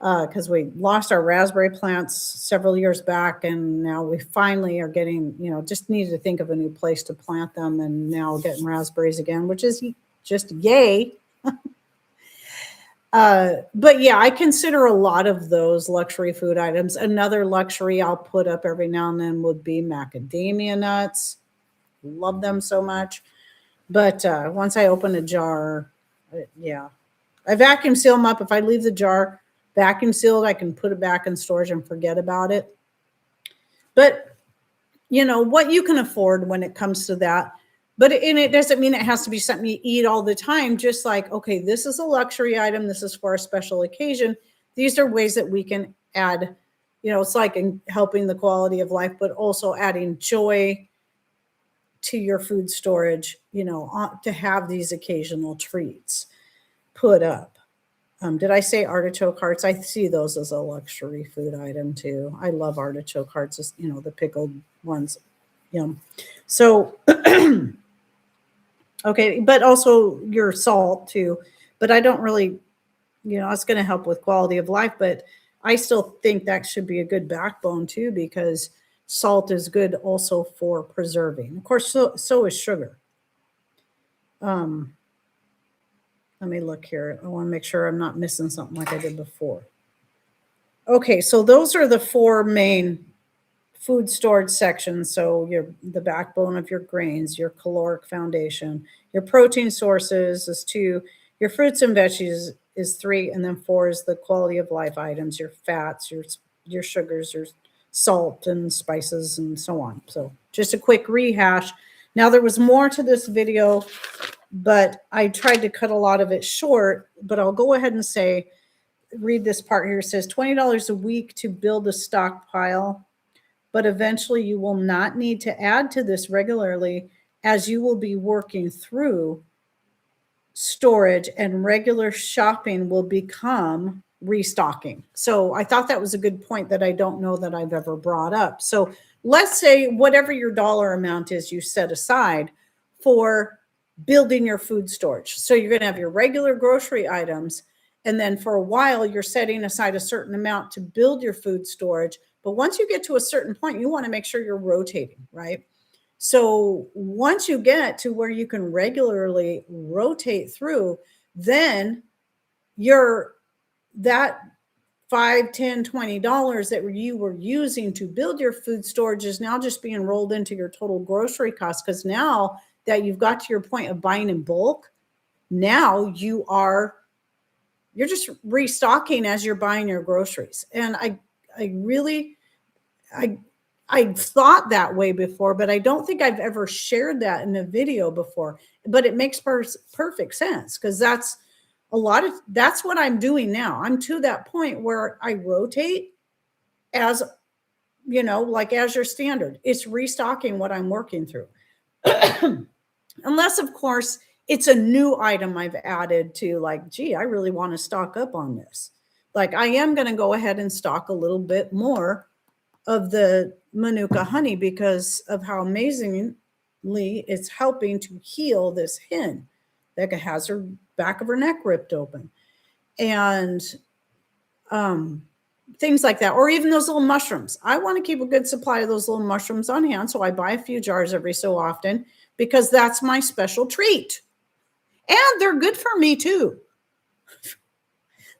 because we lost our raspberry plants several years back, and now we finally are getting, just needed to think of a new place to plant them, and now we're getting raspberries again, which is just yay. But yeah, I consider a lot of those luxury food items. Another luxury I'll put up every now and then would be macadamia nuts. Love them so much. But once I open a jar, yeah, I vacuum seal them up. If I leave the jar vacuum sealed, I can put it back in storage and forget about it. But what you can afford when it comes to that. But it doesn't mean it has to be something you eat all the time. Just like, okay, this is a luxury item. This is for a special occasion. These are ways that we can add, it's like in helping the quality of life, but also adding joy to your food storage, to have these occasional treats put up. Did I say artichoke hearts? I see those as a luxury food item too. I love artichoke hearts, the pickled ones. Yum. So, okay, but also your salt too. But I don't really, it's going to help with quality of life. But I still think that should be a good backbone too, because salt is good also for preserving. Of course, so is sugar. Let me look here. I want to make sure I'm not missing something like I did before. Okay, so those are the four main food storage sections. So the backbone of your grains, your caloric foundation, your protein sources is 2, your fruits and veggies is 3, and then 4 is the quality of life items, your fats, your sugars, your salt and spices and so on. So just a quick rehash. Now there was more to this video, but I tried to cut a lot of it short, but I'll go ahead and read this part here. It says $20 a week to build a stockpile, but eventually you will not need to add to this regularly, as you will be working through storage and regular shopping will become restocking. So I thought that was a good point that I don't know that I've ever brought up. So let's say whatever your dollar amount is, you set aside for building your food storage. So you're going to have your regular grocery items, and then for a while you're setting aside a certain amount to build your food storage. But once you get to a certain point, you want to make sure you're rotating, right? So once you get to where you can regularly rotate through, then that $5, $10, $20 that you were using to build your food storage is now just being rolled into your total grocery cost. Because now that you've got to your point of buying in bulk, now you're just restocking as you're buying your groceries. And I've thought that way before, but I don't think I've ever shared that in a video before. But it makes perfect sense, because that's what I'm doing now. I'm to that point where I rotate as, like as your standard. It's restocking what I'm working through. Unless, of course, it's a new item I've added to, like, gee, I really want to stock up on this. Like, I am going to go ahead and stock a little bit more of the Manuka honey because of how amazingly it's helping to heal this hen that has her back of her neck ripped open. And things like that. Or even those little mushrooms. I want to keep a good supply of those little mushrooms on hand, so I buy a few jars every so often, because that's my special treat. And they're good for me too.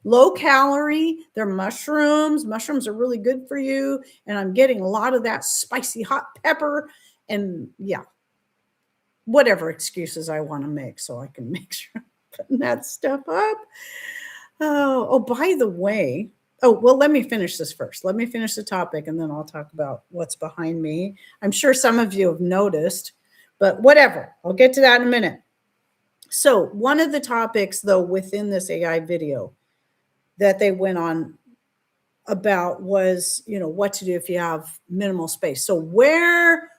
Low calorie, they're mushrooms. Mushrooms are really good for you. And I'm getting a lot of that spicy hot pepper and whatever excuses I want to make so I can make sure I'm putting that stuff up. Oh, by the way, let me finish this first. Let me finish the topic, and then I'll talk about what's behind me. I'm sure some of you have noticed, but whatever. I'll get to that in a minute. So one of the topics, though, within this AI video that they went on about was, what to do if you have minimal space. So where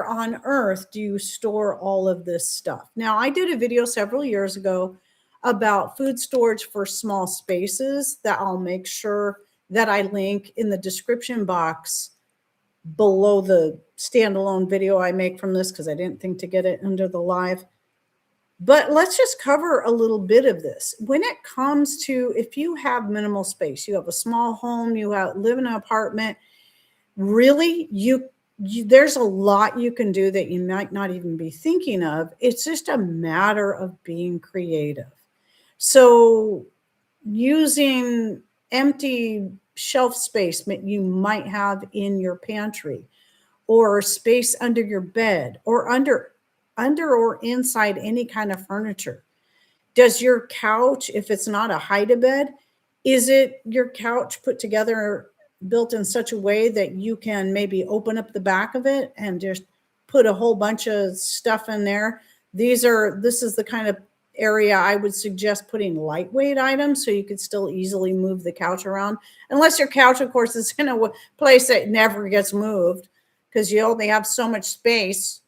on earth do you store all of this stuff? Now, I did a video several years ago about food storage for small spaces that I'll make sure that I link in the description box below the standalone video I make from this, because I didn't think to get it under the live. But let's just cover a little bit of this. When it comes to, if you have minimal space, you have a small home, live in an apartment, really, there's a lot you can do that you might not even be thinking of. It's just a matter of being creative. So using empty shelf space you might have in your pantry, or space under your bed, or under or inside any kind of furniture. Does your couch, if it's not a hide-a-bed, is it your couch put together, built in such a way that you can maybe open up the back of it and just put a whole bunch of stuff in there? This is the kind of area I would suggest putting lightweight items, so you could still easily move the couch around. Unless your couch, of course, is in a place that never gets moved because you only have so much space.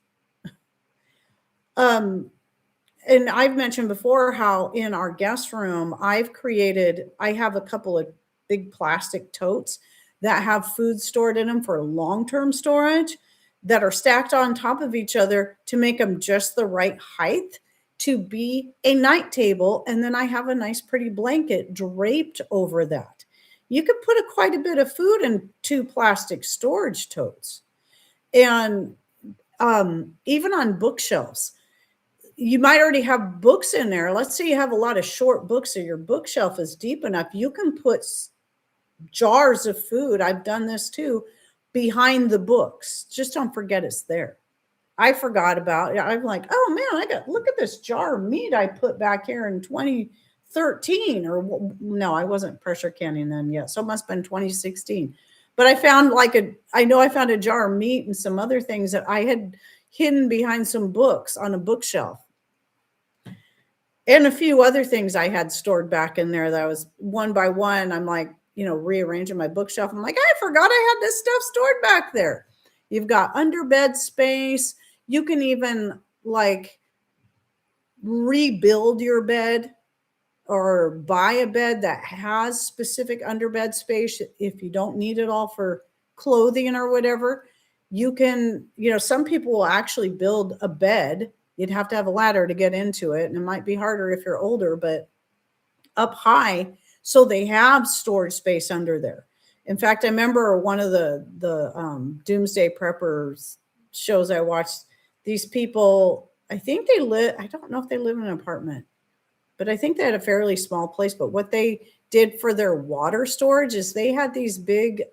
And I've mentioned before how in our guest room, I have a couple of big plastic totes that have food stored in them for long-term storage, that are stacked on top of each other to make them just the right height to be a night table. And then I have a nice pretty blanket draped over that. You could put quite a bit of food in 2 plastic storage totes. And even on bookshelves, you might already have books in there. Let's say you have a lot of short books, or your bookshelf is deep enough. You can put jars of food, I've done this too, behind the books. Just don't forget it's there. I forgot about it. I'm like, oh man, look at this jar of meat I put back here in 2013. Or no, I wasn't pressure canning then yet. So it must have been 2016. But I found I found a jar of meat and some other things that I had hidden behind some books on a bookshelf. And a few other things I had stored back in there that was one by one. I'm like, rearranging my bookshelf. I'm like, I forgot I had this stuff stored back there. You've got underbed space. You can even rebuild your bed, or buy a bed that has specific underbed space if you don't need it all for clothing or whatever. You can, some people will actually build a bed. You'd have to have a ladder to get into it, and it might be harder if you're older, but up high, so they have storage space under there. In fact, I remember one of the Doomsday Preppers shows I watched. These people, I don't know if they live in an apartment, but I think they had a fairly small place. But what they did for their water storage is they had these big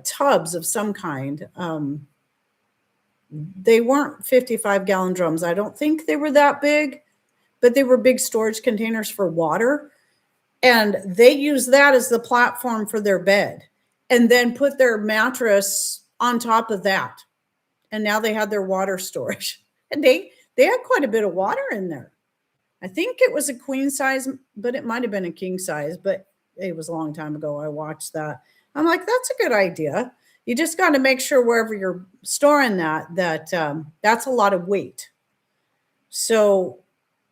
tubs of some kind. They weren't 55-gallon drums. I don't think they were that big, but they were big storage containers for water. And they used that as the platform for their bed, and then put their mattress on top of that. And now they had their water storage. And they had quite a bit of water in there. I think it was a queen size, but it might have been a king size, but it was a long time ago I watched that. I'm like, that's a good idea. You just got to make sure wherever you're storing that's a lot of weight. So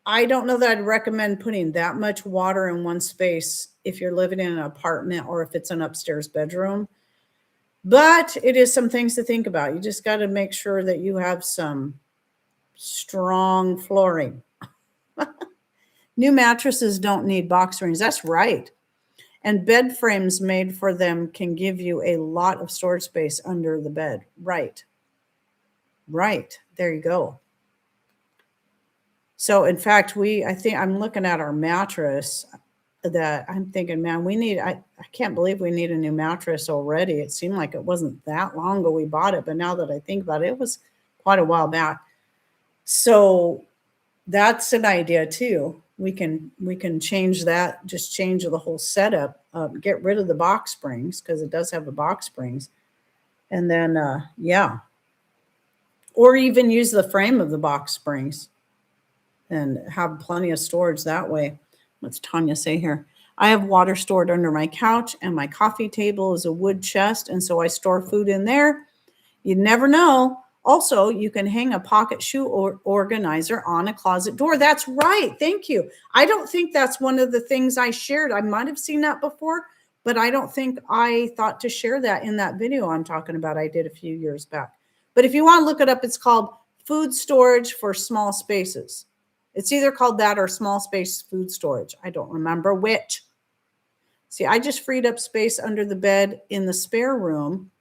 I don't know that I'd recommend putting that much water in one space if you're living in an apartment or if it's an upstairs bedroom. But it is some things to think about. You just got to make sure that you have some strong flooring. New mattresses don't need box springs. That's right. And bed frames made for them can give you a lot of storage space under the bed. Right. There you go. So in fact, I think I'm looking at our mattress that I'm thinking, man, I can't believe we need a new mattress already. It seemed like it wasn't that long ago we bought it, but now that I think about it, it was quite a while back. So that's an idea too. We can change that, just change the whole setup, get rid of the box springs, because it does have the box springs. And then, or even use the frame of the box springs and have plenty of storage that way. What's Tanya say here? I have water stored under my couch, and my coffee table is a wood chest, and so I store food in there. You never know. Also, you can hang a pocket shoe organizer on a closet door. That's right. Thank you. I don't think that's one of the things I shared. I might have seen that before, but I don't think I thought to share that in that video I'm talking about I did a few years back. But if you want to look it up, it's called food storage for small spaces. It's either called that or small space food storage. I don't remember which. See, I just freed up space under the bed in the spare room.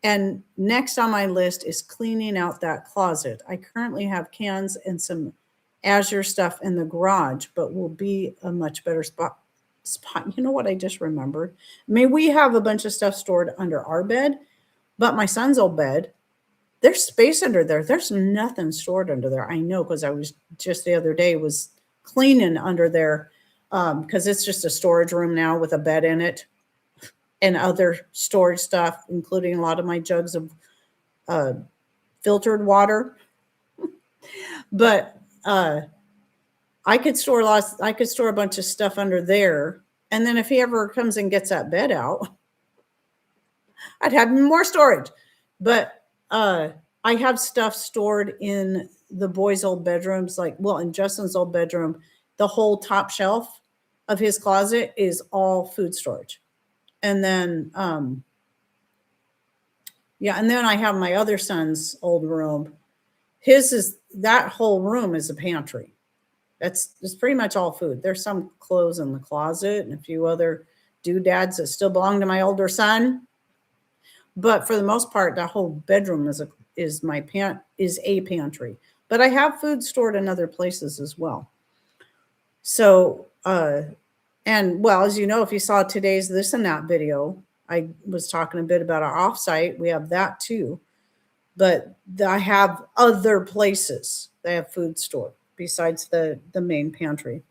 And next on my list is cleaning out that closet. I currently have cans and some Azure stuff in the garage, but will be a much better spot. You know what I just remembered? I mean, we have a bunch of stuff stored under our bed, but my son's old bed, there's space under there. There's nothing stored under there. I know, because I was just the other day was cleaning under there, because it's just a storage room now with a bed in it and other storage stuff, including a lot of my jugs of filtered water. But I could store a bunch of stuff under there. And then if he ever comes and gets that bed out, I'd have more storage. But I have stuff stored in the boys' old bedrooms, in Justin's old bedroom, the whole top shelf of his closet is all food storage. And then, and then I have my other son's old room. That whole room is a pantry. It's pretty much all food. There's some clothes in the closet and a few other doodads that still belong to my older son. But for the most part, that whole bedroom is a pantry. But I have food stored in other places as well. So, as you know, if you saw today's This and That video, I was talking a bit about our offsite. We have that too. But I have other places that have food stored besides the main pantry.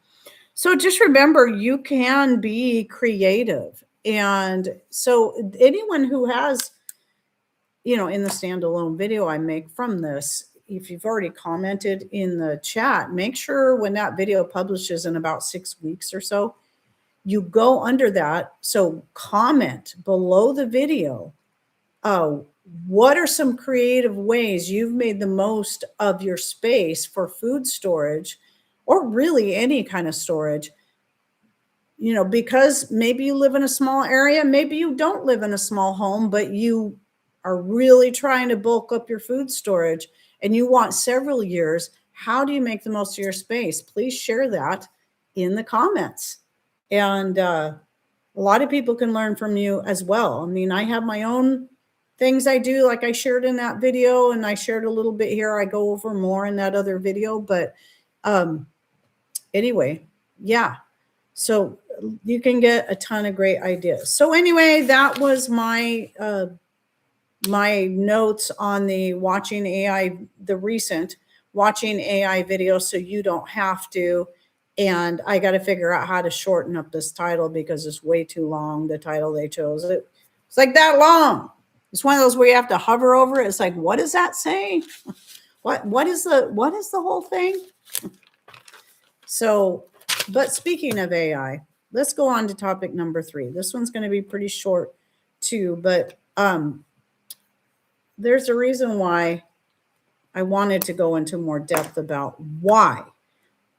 So just remember, you can be creative. And so anyone who has, in the standalone video I make from this, if you've already commented in the chat, make sure when that video publishes in about 6 weeks or so, you go under that. So comment below the video. What are some creative ways you've made the most of your space for food storage, or really any kind of storage? Because maybe you live in a small area, maybe you don't live in a small home, but you are really trying to bulk up your food storage and you want several years. How do you make the most of your space? Please share that in the comments. And a lot of people can learn from you as well. I mean, I have my own things I do, like I shared in that video, and I shared a little bit here. I go over more in that other video, but anyway, yeah. So you can get a ton of great ideas. So anyway, that was my my notes on the recent watching AI video, so you don't have to. And I got to figure out how to shorten up this title because it's way too long. The title they chose, it's like that long. It's one of those where you have to hover over it. It's like, what does that say? What is the whole thing? So, but speaking of AI, let's go on to topic number 3. This one's going to be pretty short too, but there's a reason why I wanted to go into more depth about why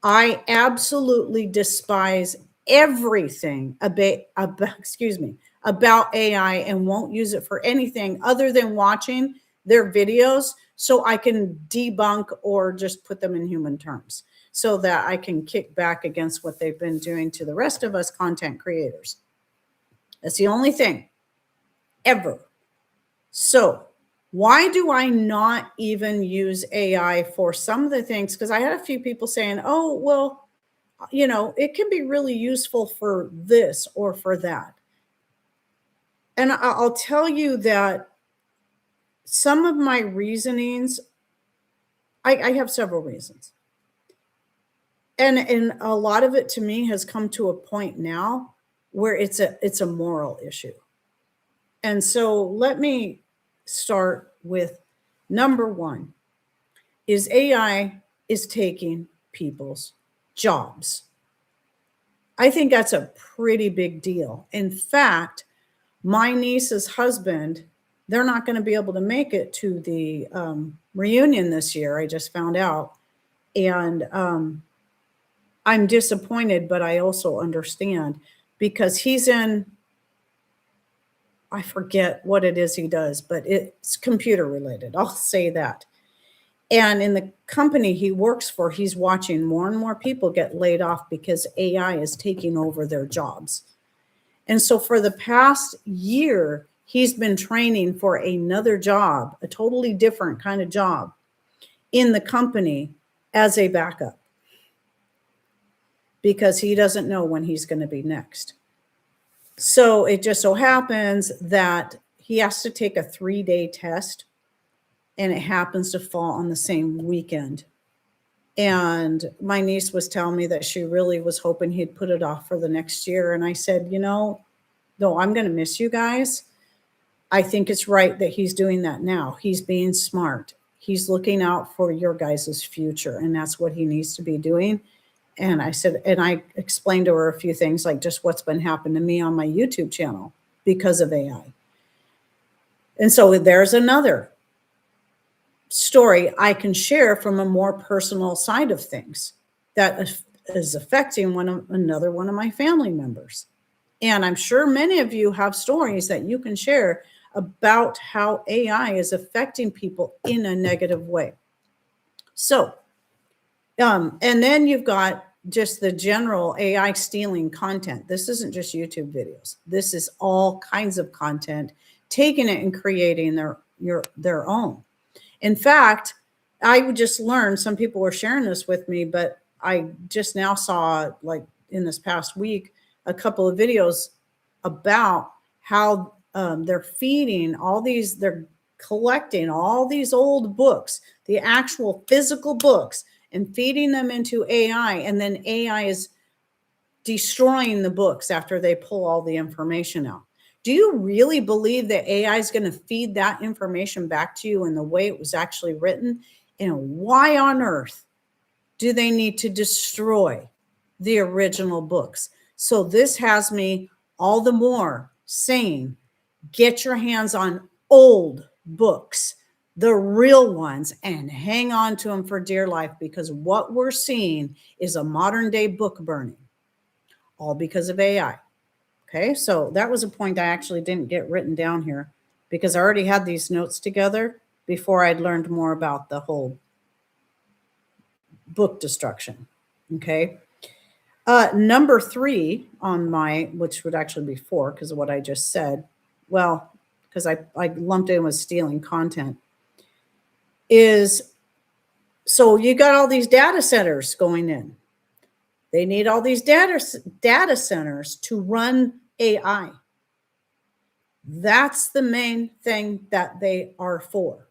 I absolutely despise everything about AI and won't use it for anything other than watching their videos so I can debunk or just put them in human terms so that I can kick back against what they've been doing to the rest of us content creators. That's the only thing ever. So why do I not even use AI for some of the things? Because I had a few people saying, oh, well, it can be really useful for this or for that. And I'll tell you that some of my reasonings, I have several reasons. And a lot of it to me has come to a point now where it's a moral issue. And so let me start with number 1 is AI is taking people's jobs. I think that's a pretty big deal. In fact, my niece's husband, they're not going to be able to make it to the reunion this year. I just found out. And I'm disappointed, but I also understand because he's in, I forget what it is he does, but it's computer related. I'll say that. And in the company he works for, he's watching more and more people get laid off because AI is taking over their jobs. And so for the past year, he's been training for another job, a totally different kind of job in the company as a backup, because he doesn't know when he's going to be next. So it just so happens that he has to take a 3-day test, and it happens to fall on the same weekend. And my niece was telling me that she really was hoping he'd put it off for the next year. And I said, no, I'm going to miss you guys. I think it's right that he's doing that now. He's being smart. He's looking out for your guys' future, and that's what he needs to be doing. And I said, and I explained to her a few things, like just what's been happening to me on my YouTube channel because of AI. And so there's another story I can share from a more personal side of things that is affecting another one of my family members. And I'm sure many of you have stories that you can share about how AI is affecting people in a negative way. So, and then you've got just the general AI stealing content. This isn't just YouTube videos. This is all kinds of content, taking it and creating their own. In fact, I just learned, some people were sharing this with me, but I just now saw, like in this past week, a couple of videos about how they're feeding all these, they're collecting all these old books, the actual physical books, and feeding them into AI. And then AI is destroying the books after they pull all the information out. Do you really believe that AI is going to feed that information back to you in the way it was actually written? And why on earth do they need to destroy the original books? So this has me all the more saying, get your hands on old books, the real ones, and hang on to them for dear life, because what we're seeing is a modern day book burning, all because of AI. Okay, so that was a point I actually didn't get written down here because I already had these notes together before I'd learned more about the whole book destruction. Okay. Number 3 on my, which would actually be 4 because of what I just said. Well, because I lumped in with stealing content, is so you got all these data centers going in. They need all these data centers to run AI. That's the main thing that they are for.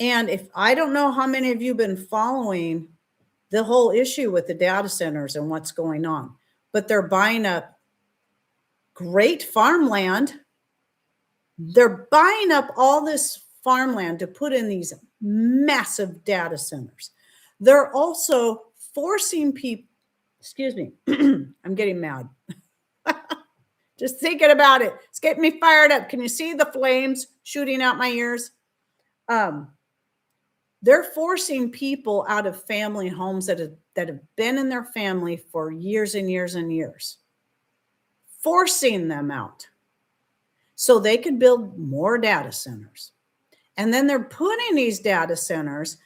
And if I don't know how many of you have been following the whole issue with the data centers and what's going on, but they're buying up great farmland. They're buying up all this farmland to put in these massive data centers. They're also forcing people, excuse me, I'm getting mad. Just thinking about it. It's getting me fired up. Can you see the flames shooting out my ears? They're forcing people out of family homes that have been in their family for years and years and years. Forcing them out so they could build more data centers. And then they're putting these data centers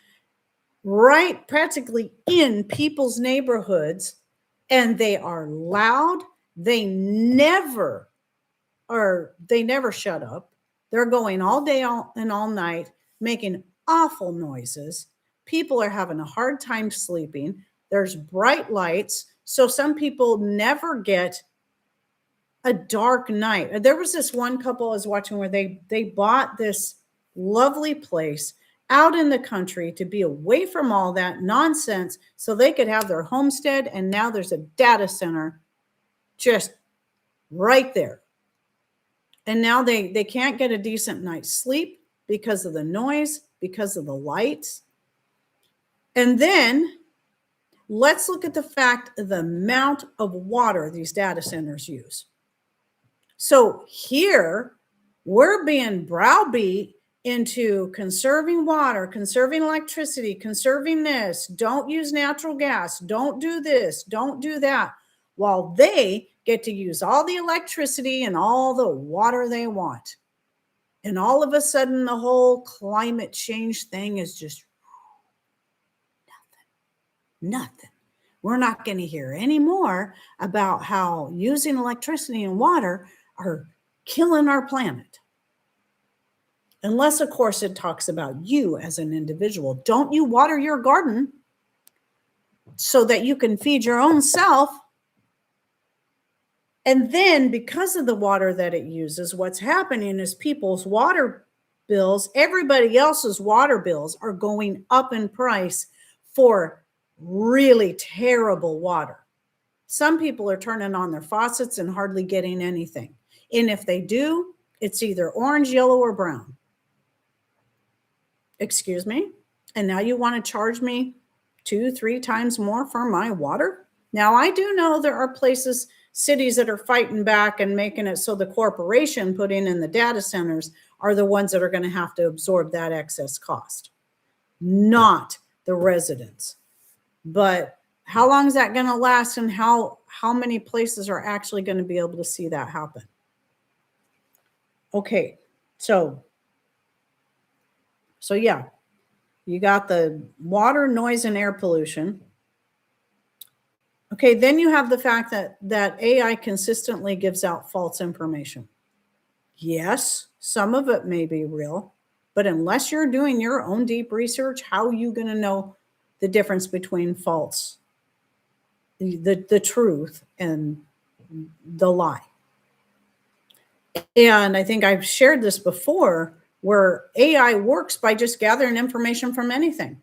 right practically in people's neighborhoods, and they are loud. They never shut up. They're going all day and all night, making awful noises. People are having a hard time sleeping. There's bright lights. So some people never get a dark night. There was this one couple I was watching where they bought this lovely place out in the country to be away from all that nonsense so they could have their homestead. And now there's a data center just right there. And now they can't get a decent night's sleep because of the noise, because of the lights. And then let's look at the fact of the amount of water these data centers use. So here we're being browbeat into conserving water, conserving electricity, conserving this, don't use natural gas, don't do this, don't do that, while they get to use all the electricity and all the water they want. And all of a sudden, the whole climate change thing is just Nothing. We're not going to hear any more about how using electricity and water are killing our planet. Unless, of course, it talks about you as an individual. Don't you water your garden so that you can feed your own self? And then because of the water that it uses, what's happening is people's water bills, everybody else's water bills are going up in price for really terrible water. Some people are turning on their faucets and hardly getting anything. And if they do, it's either orange, yellow, or brown. Excuse me? And now you want to charge me 2-3 times more for my water? Now, I do know there are places, cities that are fighting back and making it so the corporation putting in the data centers are the ones that are going to have to absorb that excess cost, not the residents. But how long is that going to last, and how many places are actually going to be able to see that happen? Okay, so yeah, you got the water, noise, and air pollution. Okay, then you have the fact that AI consistently gives out false information. Yes, some of it may be real, but unless you're doing your own deep research, how are you going to know the difference between false, the truth, and the lie? And I think I've shared this before, where AI works by just gathering information from anything.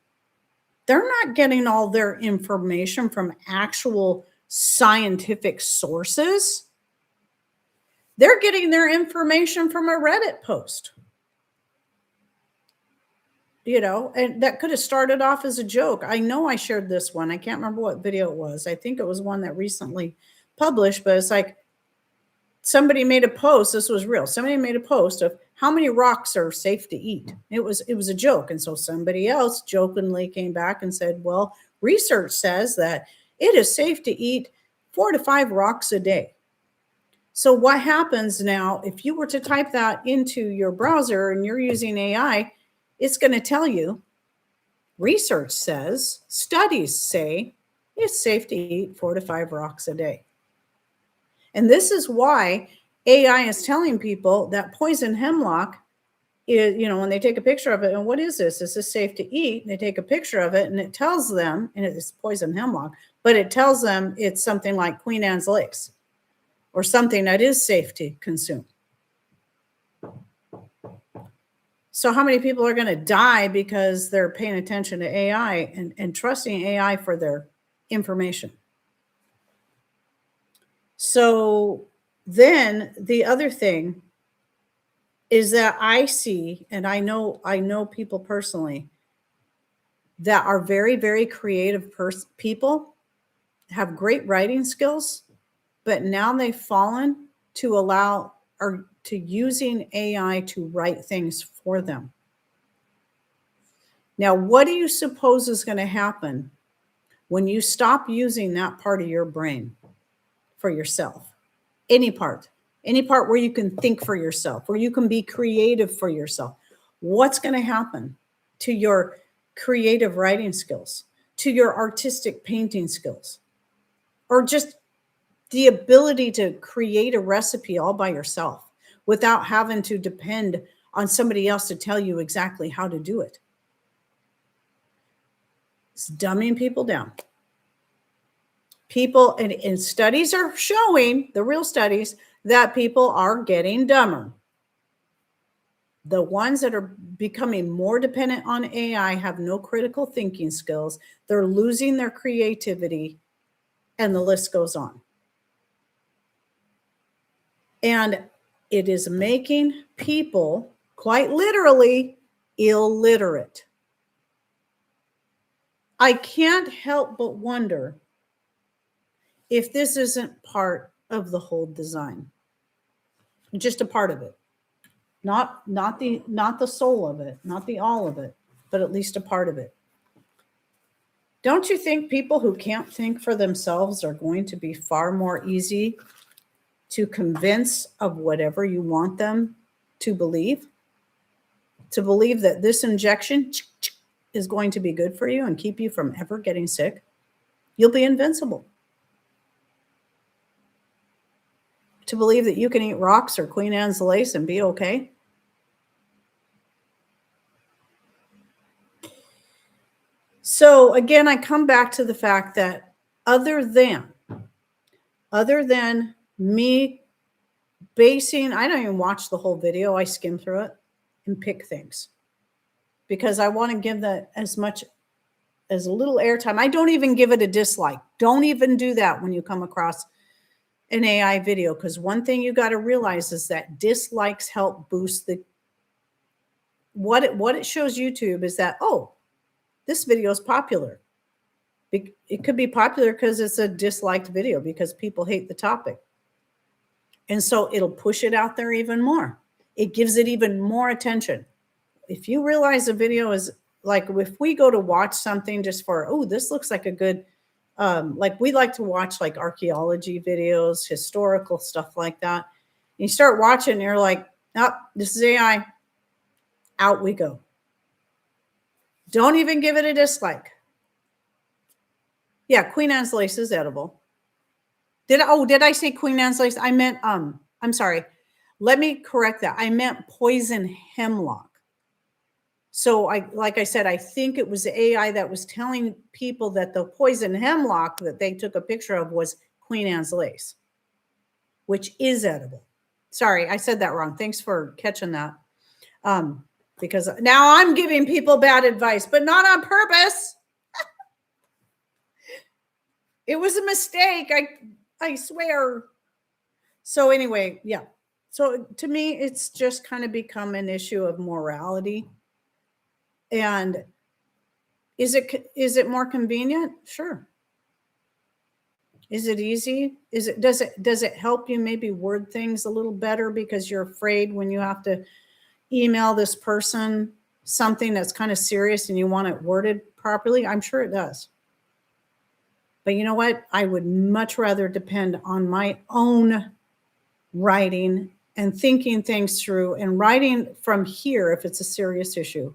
They're not getting all their information from actual scientific sources. They're getting their information from a Reddit post. And that could have started off as a joke. I know I shared this one. I can't remember what video it was. I think it was one that recently published, but it's like somebody made a post. This was real. Somebody made a post of how many rocks are safe to eat. It was a joke. And so somebody else jokingly came back and said, well, research says that it is safe to eat 4 to 5 rocks a day. So what happens now, if you were to type that into your browser and you're using AI, it's going to tell you research says, studies say it's safe to eat 4 to 5 rocks a day. And this is why AI is telling people that poison hemlock is, when they take a picture of it, and what is this? Is this safe to eat? And they take a picture of it and it tells them, and it's poison hemlock, but it tells them it's something like Queen Anne's Lace or something that is safe to consume. So how many people are going to die because they're paying attention to AI and trusting AI for their information? So then the other thing is that I see, and I know people personally that are very, very creative people, have great writing skills, but now they've fallen to using AI to write things for them. Now, what do you suppose is going to happen when you stop using that part of your brain for yourself? Any part where you can think for yourself, where you can be creative for yourself. What's going to happen to your creative writing skills, to your artistic painting skills, or just the ability to create a recipe all by yourself without having to depend on somebody else to tell you exactly how to do it? It's dumbing people down. People, and studies are showing, the real studies, that people are getting dumber. The ones that are becoming more dependent on AI have no critical thinking skills. They're losing their creativity, and the list goes on. And it is making people quite literally illiterate. I can't help but wonder if this isn't part of the whole design. Just a part of it. Not the soul of it, not the all of it, but at least a part of it. Don't you think people who can't think for themselves are going to be far more easy to convince of whatever you want them to believe? To believe that this injection is going to be good for you and keep you from ever getting sick? You'll be invincible. To believe that you can eat rocks or Queen Anne's lace and be okay. So again, I come back to the fact that other than me basing, I don't even watch the whole video. I skim through it and pick things because I want to give that as a little airtime. I don't even give it a dislike. Don't even do that when you come across an AI video, because one thing you got to realize is that dislikes help boost what it shows YouTube is that, oh, this video is popular. It could be popular because it's a disliked video because people hate the topic. And so it'll push it out there even more. It gives it even more attention. If you realize a video is like, if we go to watch something just for, oh, this looks like a good, like we like to watch like archaeology videos, historical stuff like that. And you start watching and you're like, oh, this is AI. Out we go. Don't even give it a dislike. Yeah, Queen Anne's lace is edible. Did I say Queen Anne's lace? I meant, I'm sorry. Let me correct that. I meant poison hemlock. So like I said, I think it was AI that was telling people that the poison hemlock that they took a picture of was Queen Anne's lace, which is edible. Sorry, I said that wrong. Thanks for catching that. Because now I'm giving people bad advice, but not on purpose. It was a mistake. I swear. So anyway, yeah. So to me, it's just kind of become an issue of morality. And is it more convenient? Sure. Is it easy? Does it help you maybe word things a little better because you're afraid when you have to email this person something that's kind of serious and you want it worded properly? I'm sure it does. But you know what? I would much rather depend on my own writing and thinking things through and writing from here if it's a serious issue.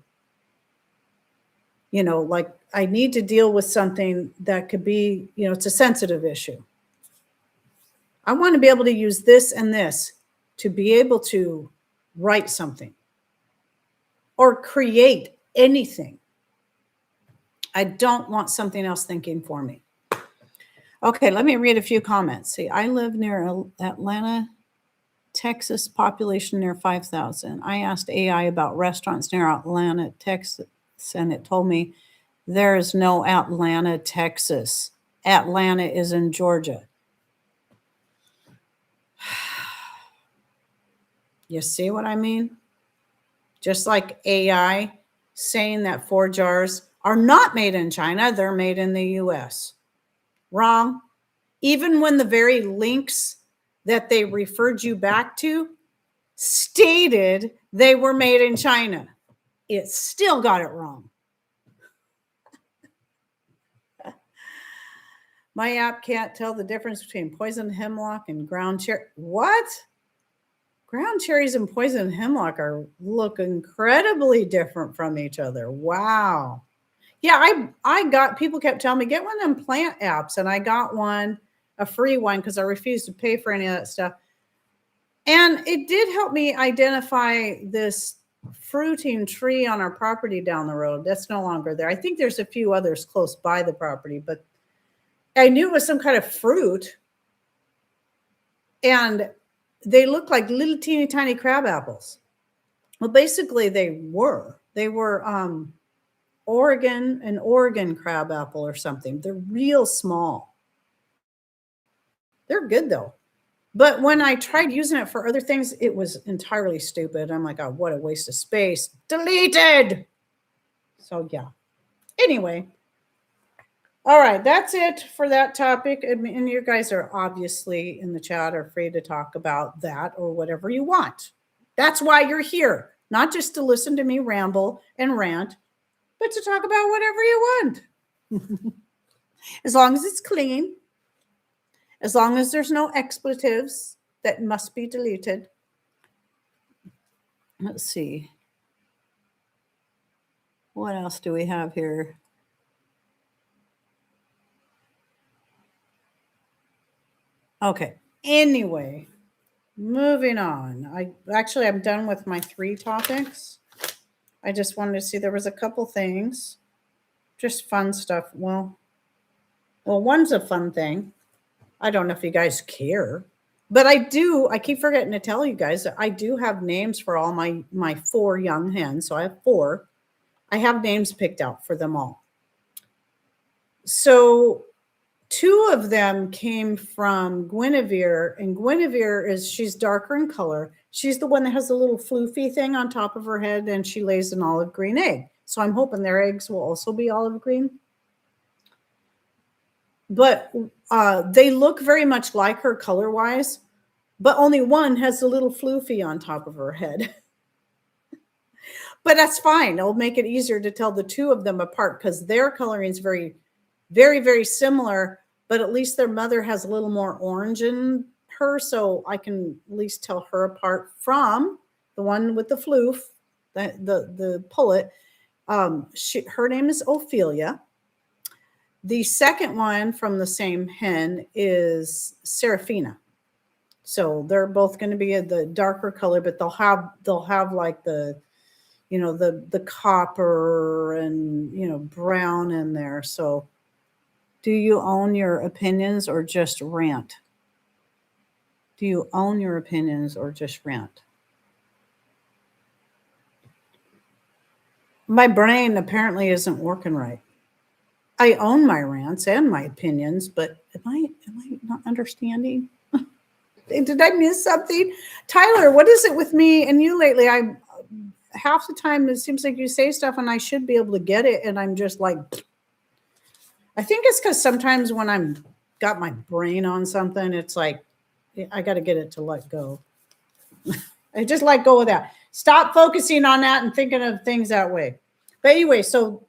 You know, like I need to deal with something that could be, you know, it's a sensitive issue. I want to be able to use this and this to be able to write something or create anything. I don't want something else thinking for me. Okay, let me read a few comments. See, I live near Atlanta, Texas, population near 5,000. I asked AI about restaurants near Atlanta, Texas, and it told me there is no Atlanta, Texas. Atlanta is in Georgia. You see what I mean? Just like AI saying that 4 jars are not made in China, they're made in the US. Wrong. Even when the very links that they referred you back to stated they were made in China, it still got it wrong. My app can't tell the difference between poison hemlock and ground cherry. What? Ground cherries and poison hemlock look incredibly different from each other. Wow. Yeah, I got, people kept telling me, get one of them plant apps. And I got one, a free one, because I refused to pay for any of that stuff. And it did help me identify this fruiting tree on our property down the road. That's no longer there. I think there's a few others close by the property, but I knew it was some kind of fruit. And they looked like little teeny tiny crab apples. Well, basically they were an Oregon crab apple or something. They're real small. They're good though. But when I tried using it for other things, it was entirely stupid. I'm like, oh, what a waste of space. Deleted. So yeah. Anyway. All right, that's it for that topic. And you guys are obviously in the chat are free to talk about that or whatever you want. That's why you're here, not just to listen to me ramble and rant, but to talk about whatever you want. As long as it's clean, as long as there's no expletives that must be deleted. Let's see. What else do we have here? Okay. Anyway, moving on. I'm done with my 3 topics. I just wanted to see there was a couple things, just fun stuff. Well, one's a fun thing. I don't know if you guys care, but I keep forgetting to tell you guys that I do have names for all my 4 young hens. So I have 4. I have names picked out for them all. So 2 of them came from Guinevere, and Guinevere she's darker in color. She's the one that has the little floofy thing on top of her head, and she lays an olive green egg. So I'm hoping their eggs will also be olive green. But they look very much like her color-wise, but only one has a little floofy on top of her head. But that's fine. It'll make it easier to tell the 2 of them apart because their coloring is very, very, very similar, but at least their mother has a little more orange in her, so I can at least tell her apart from the one with the floof, the pullet. Her name is Ophelia. The second one from the same hen is Seraphina. So they're both going to be the darker color, but they'll have like the copper and brown in there. So do you own your opinions or just rant? Do you own your opinions or just rant? My brain apparently isn't working right. I own my rants and my opinions, but am I not understanding? Did I miss something? Tyler, what is it with me and you lately? Half the time it seems like you say stuff and I should be able to get it, and I'm just like, I think it's because sometimes when I'm got my brain on something, it's like I got to get it to let go. I just let go of that. Stop focusing on that and thinking of things that way. But anyway, so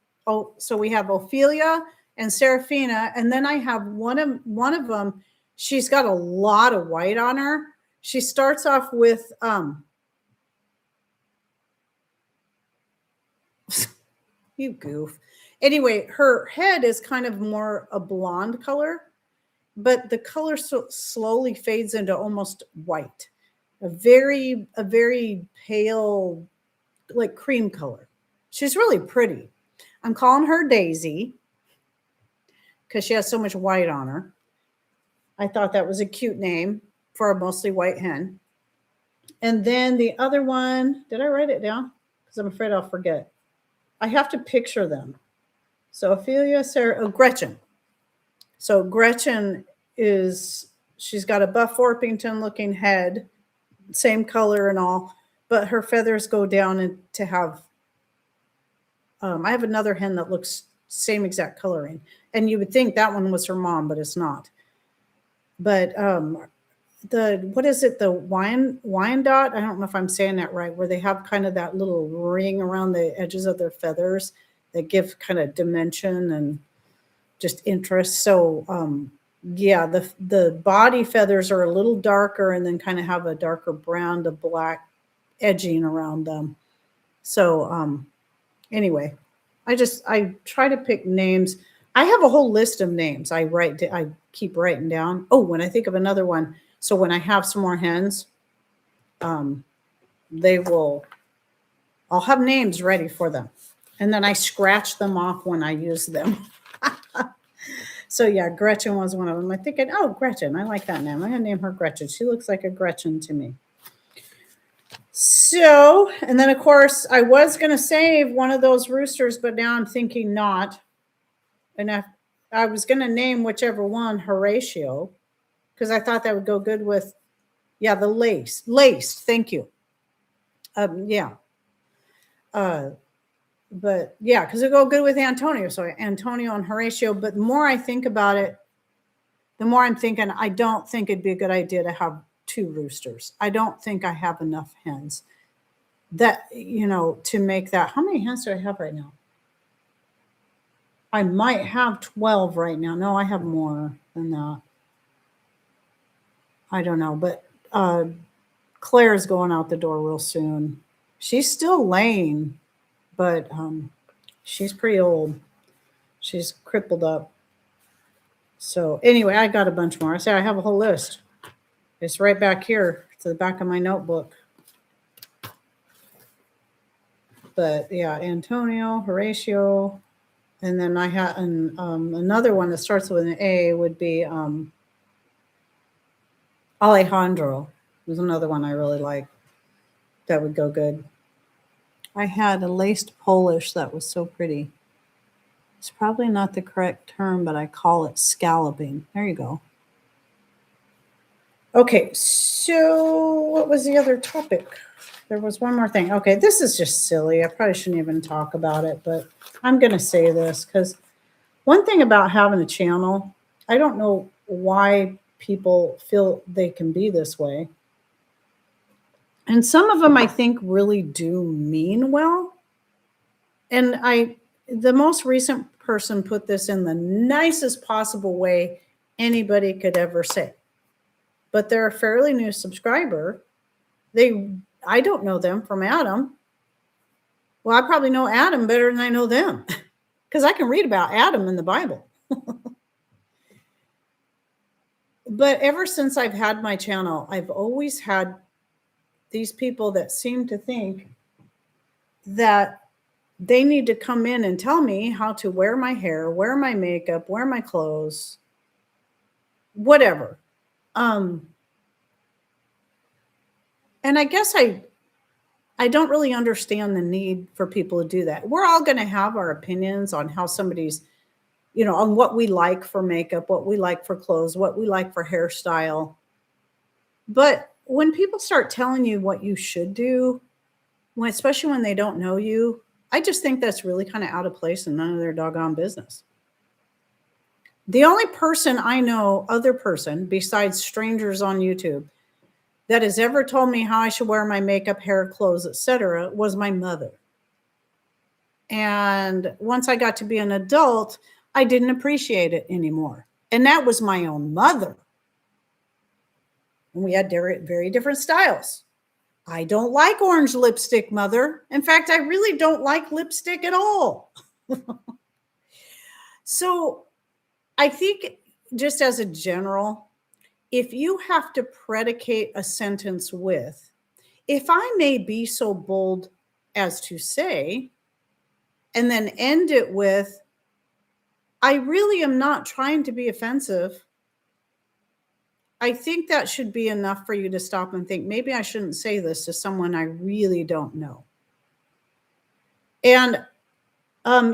we have Ophelia and Seraphina, and then I have one of them. She's got a lot of white on her. She starts off with you goof. Anyway, her head is kind of more a blonde color, but the color slowly fades into almost white, a very pale, like cream color. She's really pretty. I'm calling her Daisy because she has so much white on her. I thought that was a cute name for a mostly white hen. And then the other one, did I write it down? Because I'm afraid I'll forget. I have to picture them. So Ophelia, Gretchen. So Gretchen she's got a Buff Orpington looking head, same color and all, but her feathers go down to have, I have another hen that looks same exact coloring. And you would think that one was her mom, but it's not. But what is it? The Wyandotte? I don't know if I'm saying that right, where they have kind of that little ring around the edges of their feathers that give kind of dimension and just interest. So yeah, the body feathers are a little darker and then kind of have a darker brown to black edging around them. So anyway, I try to pick names. I have a whole list of names I keep writing down. Oh, when I think of another one. So when I have some more hens, I'll have names ready for them. And then I scratch them off when I use them. So yeah, Gretchen was one of them. I'm thinking, oh, Gretchen, I like that name. I'm going to name her Gretchen. She looks like a Gretchen to me. So, and then of course, I was going to save one of those roosters, but now I'm thinking not. And I was going to name whichever one Horatio, because I thought that would go good with, yeah, the laced. Thank you. Yeah. But yeah, because it go good with Antonio. So Antonio and Horatio. But the more I think about it, the more I'm thinking, I don't think it'd be a good idea to have 2 roosters. I don't think I have enough hens that, to make that. How many hens do I have right now? I might have 12 right now. No, I have more than that. I don't know, but Claire's going out the door real soon. She's still laying, but she's pretty old. She's crippled up. So anyway, I got a bunch more. I say I have a whole list. It's right back here to the back of my notebook. But yeah, Antonio, Horatio, and then I had another one that starts with an A would be Alejandro. Was another one I really like. That would go good. I had a laced Polish that was so pretty. It's probably not the correct term, but I call it scalloping. There you go. Okay, so what was the other topic? There was one more thing. Okay, this is just silly. I probably shouldn't even talk about it, but I'm going to say this because one thing about having a channel, I don't know why people feel they can be this way. And some of them I think really do mean well. And the most recent person put this in the nicest possible way anybody could ever say. But they're a fairly new subscriber. I don't know them from Adam. Well, I probably know Adam better than I know them because I can read about Adam in the Bible. But ever since I've had my channel, I've always had these people that seem to think that they need to come in and tell me how to wear my hair, wear my makeup, wear my clothes, whatever. And I guess I don't really understand the need for people to do that. We're all going to have our opinions on how somebody's, on what we like for makeup, what we like for clothes, what we like for hairstyle. But when people start telling you what you should do, especially when they don't know you, I just think that's really kind of out of place and none of their doggone business. The only person I know, other person besides strangers on YouTube, that has ever told me how I should wear my makeup, hair, clothes, etc., was my mother. And once I got to be an adult, I didn't appreciate it anymore. And that was my own mother. And we had very different styles. I don't like orange lipstick, Mother. In fact, I really don't like lipstick at all. So I think just as a general, if you have to predicate a sentence with, if I may be so bold as to say, and then end it with, I really am not trying to be offensive, I think that should be enough for you to stop and think, maybe I shouldn't say this to someone I really don't know. And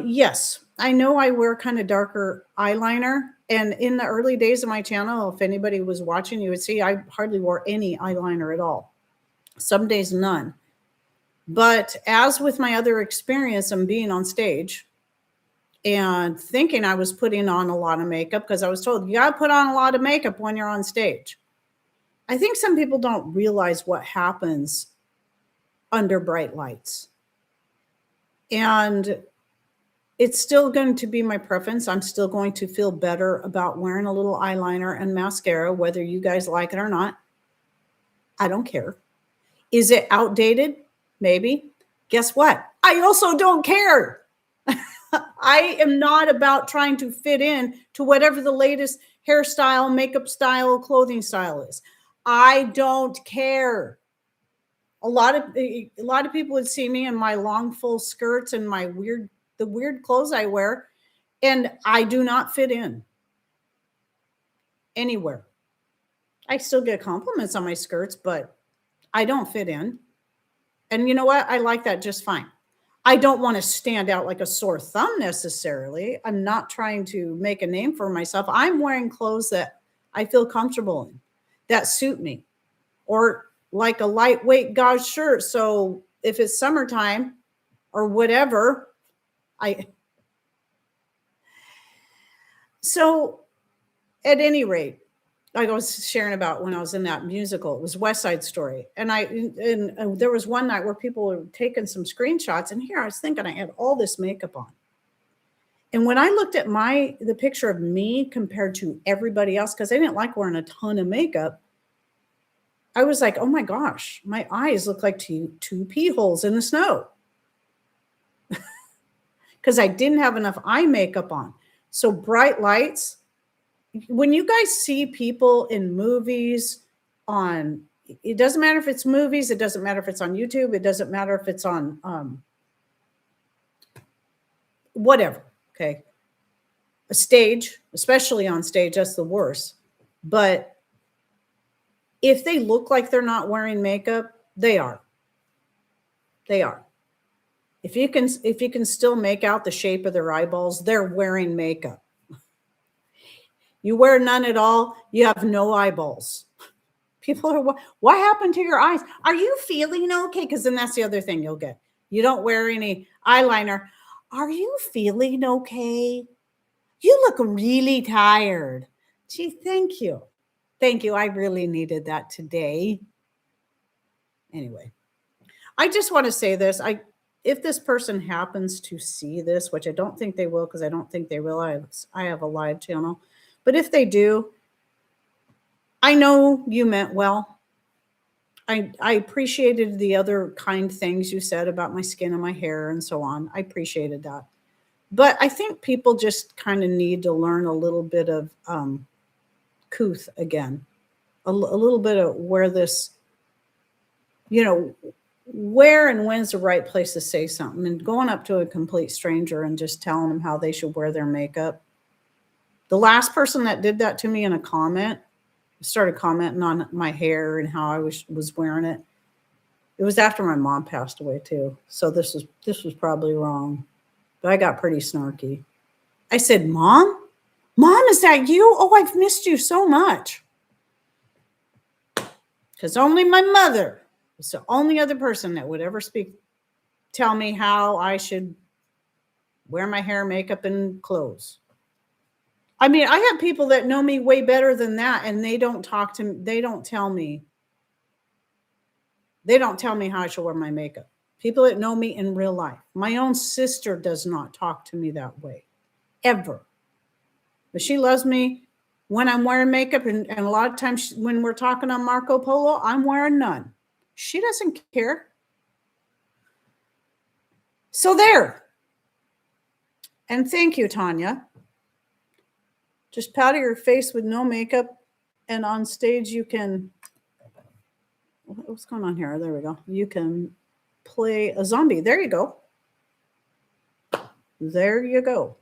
yes, I know I wear kind of darker eyeliner. And in the early days of my channel, if anybody was watching, you would see I hardly wore any eyeliner at all. Some days, none. But as with my other experience of being on stage and thinking I was putting on a lot of makeup, because I was told you got to put on a lot of makeup when you're on stage. I think some people don't realize what happens under bright lights. And it's still going to be my preference. I'm still going to feel better about wearing a little eyeliner and mascara, whether you guys like it or not. I don't care. Is it outdated? Maybe. Guess what? I also don't care. I am not about trying to fit in to whatever the latest hairstyle, makeup style, clothing style is. I don't care. A lot of people would see me in my long full skirts and the weird clothes I wear, and I do not fit in anywhere. I still get compliments on my skirts, but I don't fit in. And you know what? I like that just fine. I don't want to stand out like a sore thumb necessarily. I'm not trying to make a name for myself. I'm wearing clothes that I feel comfortable in, that suit me, or like a lightweight gauze shirt. So if it's summertime or whatever, so at any rate, like I was sharing about when I was in that musical, it was West Side Story. And there was one night where people were taking some screenshots, and here I was thinking I had all this makeup on. And when I looked at the picture of me compared to everybody else, because I didn't like wearing a ton of makeup, I was like, oh my gosh, my eyes look like two pea holes in the snow. Because I didn't have enough eye makeup on. So bright lights, when you guys see people in movies on, it doesn't matter if it's movies, it doesn't matter if it's on YouTube, it doesn't matter if it's on whatever, okay? A stage, especially on stage, that's the worst. But if they look like they're not wearing makeup, they are. They are. If you can still make out the shape of their eyeballs, they're wearing makeup. You wear none at all, you have no eyeballs. People are, what happened to your eyes? Are you feeling okay? Because then that's the other thing you'll get. You don't wear any eyeliner. Are you feeling okay? You look really tired. Gee, thank you. Thank you. I really needed that today. Anyway, I just want to say this. If this person happens to see this, which I don't think they will, because I don't think they realize I have a live channel. But if they do, I know you meant well. I appreciated the other kind things you said about my skin and my hair and so on. I appreciated that. But I think people just kind of need to learn a little bit of couth again, a little bit of where this, where and when's the right place to say something. And going up to a complete stranger and just telling them how they should wear their makeup. The last person that did that to me in a comment started commenting on my hair and how I was wearing it. It was after my mom passed away too. So this was probably wrong. But I got pretty snarky. I said, Mom, is that you? Oh, I've missed you so much. Because only my mother was the only other person that would ever tell me how I should wear my hair, makeup, and clothes. I mean, I have people that know me way better than that, and they don't talk to me. They don't tell me how I should wear my makeup. People that know me in real life. My own sister does not talk to me that way, ever. But she loves me when I'm wearing makeup, and a lot of times when we're talking on Marco Polo, I'm wearing none. She doesn't care. So there. And thank you, Tanya. Just powder your face with no makeup, and on stage you can, what's going on here? There we go. You can play a zombie. There you go. There you go.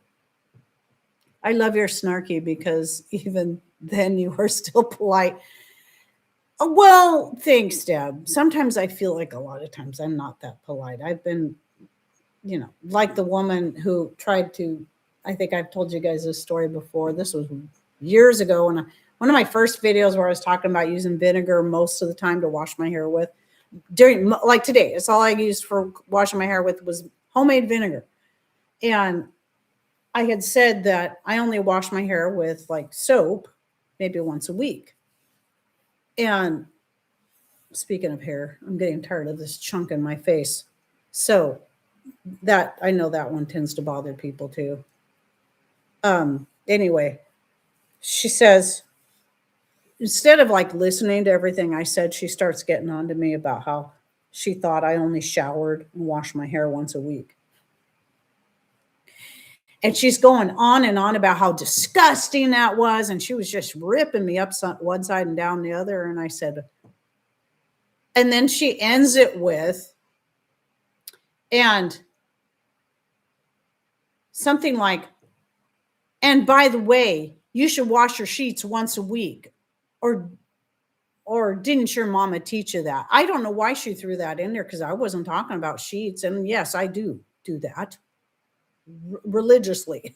I love your snarky because even then you are still polite. Well, thanks, Deb. Sometimes I feel like a lot of times I'm not that polite. I've been, like the woman who tried to, I think I've told you guys this story before. This was years ago when one of my first videos where I was talking about using vinegar most of the time to wash my hair with. During, like today, it's all I used for washing my hair with was homemade vinegar. And I had said that I only wash my hair with like soap, maybe once a week. And speaking of hair, I'm getting tired of this chunk in my face. So that, I know that one tends to bother people too. Anyway, she says, instead of like listening to everything I said, she starts getting on to me about how she thought I only showered and washed my hair once a week. And she's going on and on about how disgusting that was. And she was just ripping me up one side and down the other. And I said, and then she ends it with, and something like, and by the way, you should wash your sheets once a week. Or didn't your mama teach you that? I don't know why she threw that in there, because I wasn't talking about sheets. And yes, I do that religiously.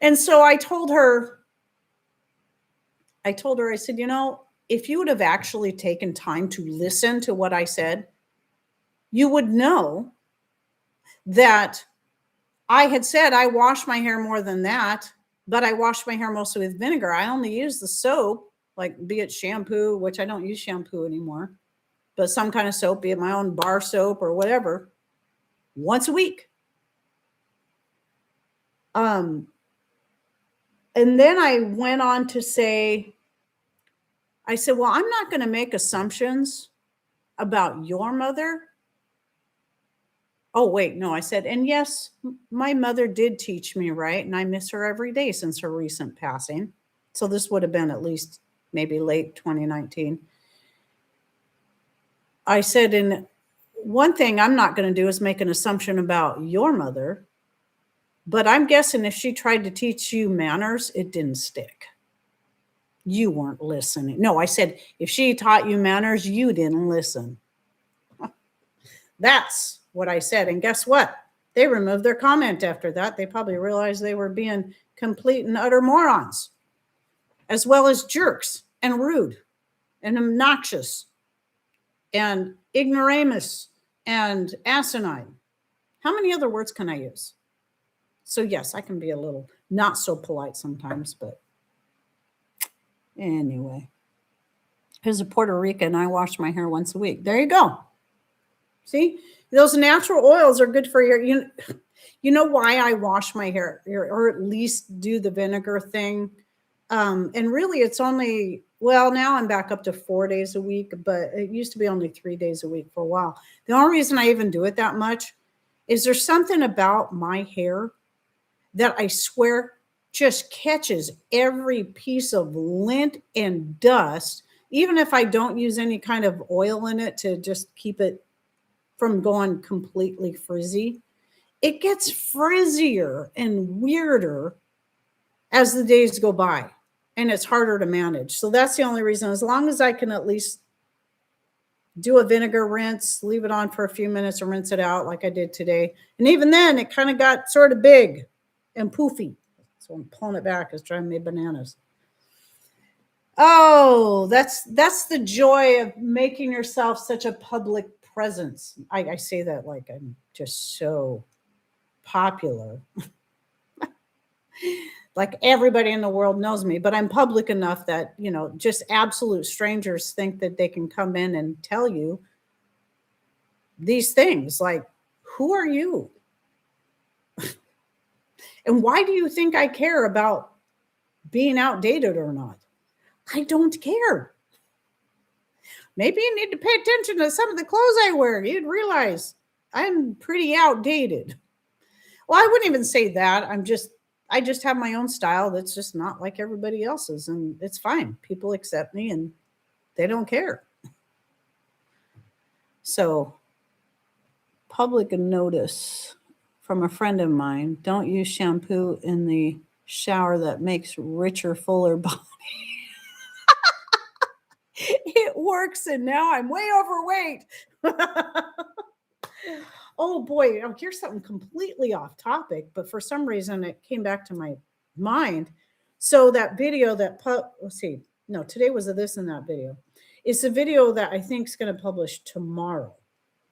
And so I told her, I said, if you would have actually taken time to listen to what I said, you would know that I had said I wash my hair more than that, but I wash my hair mostly with vinegar. I only use the soap, like be it shampoo, which I don't use shampoo anymore, but some kind of soap, be it my own bar soap or whatever, once a week. And then I went on to say, I said, well, I'm not going to make assumptions about your mother Oh, wait, no, I said, and yes, my mother did teach me right, and I miss her every day since her recent passing. So this would have been at least maybe late 2019. I said, and one thing I'm not going to do is make an assumption about your mother, but I'm guessing if she tried to teach you manners, it didn't stick. You weren't listening. No, I said, if she taught you manners, you didn't listen. That's what I said. And guess what? They removed their comment after that. They probably realized they were being complete and utter morons, as well as jerks and rude and obnoxious and ignoramus and asinine. How many other words can I use? So, yes, I can be a little not so polite sometimes, but anyway. As a Puerto Rican, I wash my hair once a week. There you go. See, those natural oils are good for your, you know why I wash my hair, or at least do the vinegar thing. And really it's only, well, now I'm back up to 4 days a week, but it used to be only 3 days a week for a while. The only reason I even do it that much is there's something about my hair that I swear just catches every piece of lint and dust, even if I don't use any kind of oil in it to just keep it from going completely frizzy. It gets frizzier and weirder as the days go by, and it's harder to manage. So that's the only reason. As long as I can at least do a vinegar rinse, leave it on for a few minutes and rinse it out like I did today. And even then, it kind of got sort of big and poofy. So I'm pulling it back. It's driving me bananas. Oh, that's the joy of making yourself such a public presence. I say that like I'm just so popular. Like everybody in the world knows me, but I'm public enough that, just absolute strangers think that they can come in and tell you these things. Like, who are you? And why do you think I care about being outdated or not? I don't care. Maybe you need to pay attention to some of the clothes I wear. You'd realize I'm pretty outdated. Well, I wouldn't even say that. I just have my own style that's just not like everybody else's, and it's fine. People accept me and they don't care. So, public notice from a friend of mine: don't use shampoo in the shower that makes richer, fuller body. It works, and now I'm way overweight. Oh boy, here's something completely off topic, but for some reason it came back to my mind. So that video let's see, no, today was a this and that video. It's a video that I think is going to publish tomorrow.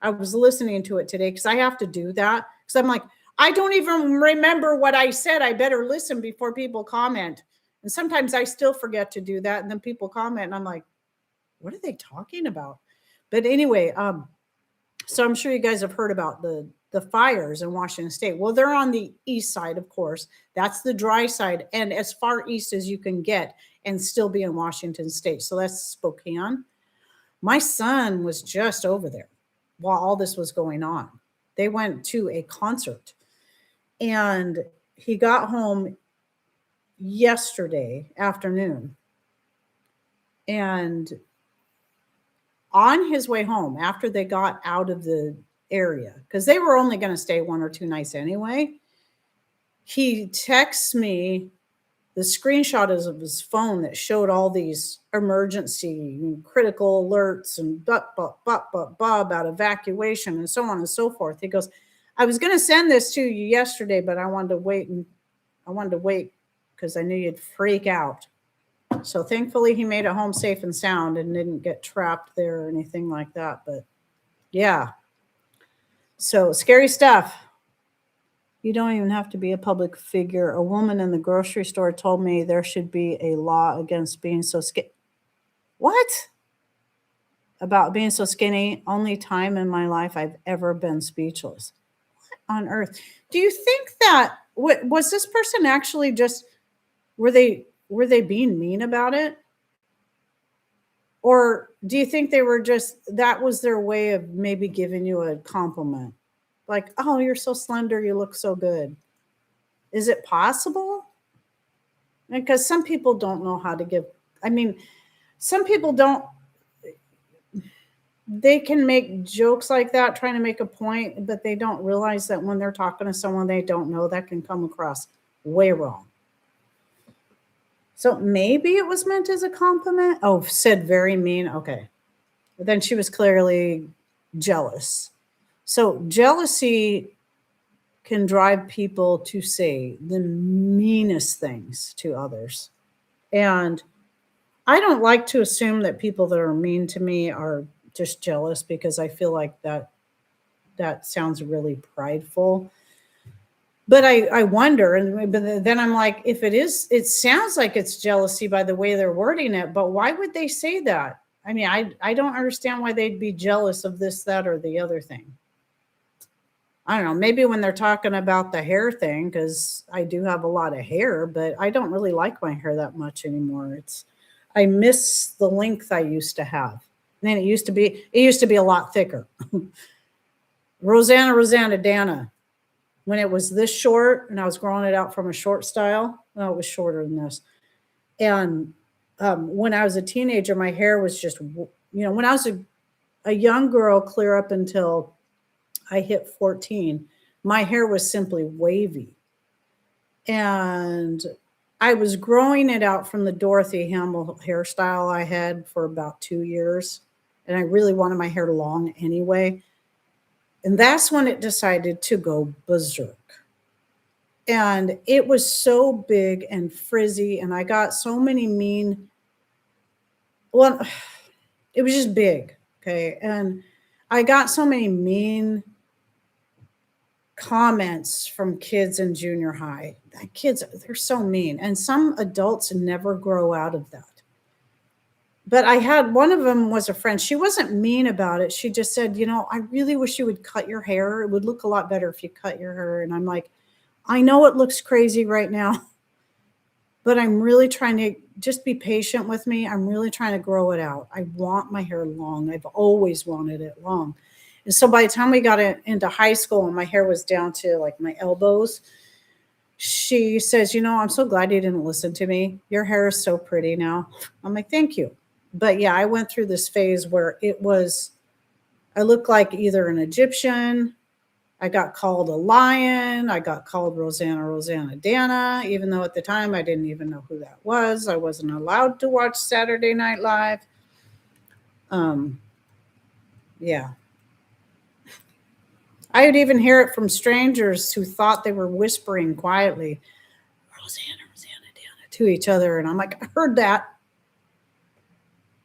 I was listening to it today because I have to do that because I'm like, I don't even remember what I said. I better listen before people comment. And sometimes I still forget to do that. And then people comment and I'm like, what are they talking about? But anyway, so I'm sure you guys have heard about the fires in Washington State. Well, they're on the east side, of course. That's the dry side, and as far east as you can get and still be in Washington State. So that's Spokane. My son was just over there while all this was going on. They went to a concert, and he got home yesterday afternoon, and on his way home, after they got out of the area, because they were only going to stay 1 or 2 nights anyway, he texts me the screenshot of his phone that showed all these emergency and critical alerts and about evacuation and so on and so forth. He goes, I was going to send this to you yesterday, but I wanted to wait because I knew you'd freak out. So thankfully he made it home safe and sound and didn't get trapped there or anything like that. But yeah, so scary stuff. You don't even have to be a public figure. A woman in the grocery store told me there should be a law against being so skinny. What? About being so skinny? Only time in my life I've ever been speechless. What on earth? Do you think that, was this person actually just, were they being mean about it? Or do you think they were just, that was their way of maybe giving you a compliment? Like, oh, you're so slender, you look so good. Is it possible? Because some people don't know how to give, I mean, some people don't, they can make jokes like that trying to make a point, but they don't realize that when they're talking to someone they don't know, that can come across way wrong. So maybe it was meant as a compliment. Oh, said very mean. Okay. But then she was clearly jealous. So jealousy can drive people to say the meanest things to others. And I don't like to assume that people that are mean to me are just jealous, because I feel like that sounds really prideful. But I wonder, and but then I'm like, if it is, it sounds like it's jealousy by the way they're wording it. But why would they say that? I mean, I don't understand why they'd be jealous of this, that, or the other thing. I don't know. Maybe when they're talking about the hair thing, because I do have a lot of hair, but I don't really like my hair that much anymore. I miss the length I used to have. And it used to be a lot thicker. Rosanna Dana, when it was this short and I was growing it out from a short style, no, it was shorter than this. And when I was a teenager, my hair was just, when I was a young girl, clear up until I hit 14, my hair was simply wavy. And I was growing it out from the Dorothy Hamill hairstyle I had for about 2 years. And I really wanted my hair long anyway. And that's when it decided to go berserk. And it was so big and frizzy. And I got so many mean, well, it was just big. Okay. And I got so many mean comments from kids in junior high. Kids, they're so mean. And some adults never grow out of that. But I had, one of them was a friend. She wasn't mean about it. She just said, I really wish you would cut your hair. It would look a lot better if you cut your hair. And I'm like, I know it looks crazy right now, but I'm really trying to just be patient with me. I'm really trying to grow it out. I want my hair long. I've always wanted it long. And so by the time we got into high school and my hair was down to like my elbows, she says, I'm so glad you didn't listen to me. Your hair is so pretty now. I'm like, thank you. But yeah, I went through this phase where I looked like either an Egyptian. I got called a lion. I got called Rosanna Dana, even though at the time I didn't even know who that was. I wasn't allowed to watch Saturday Night Live. Yeah. I would even hear it from strangers who thought they were whispering quietly, Rosanna Dana, to each other. And I'm like, I heard that.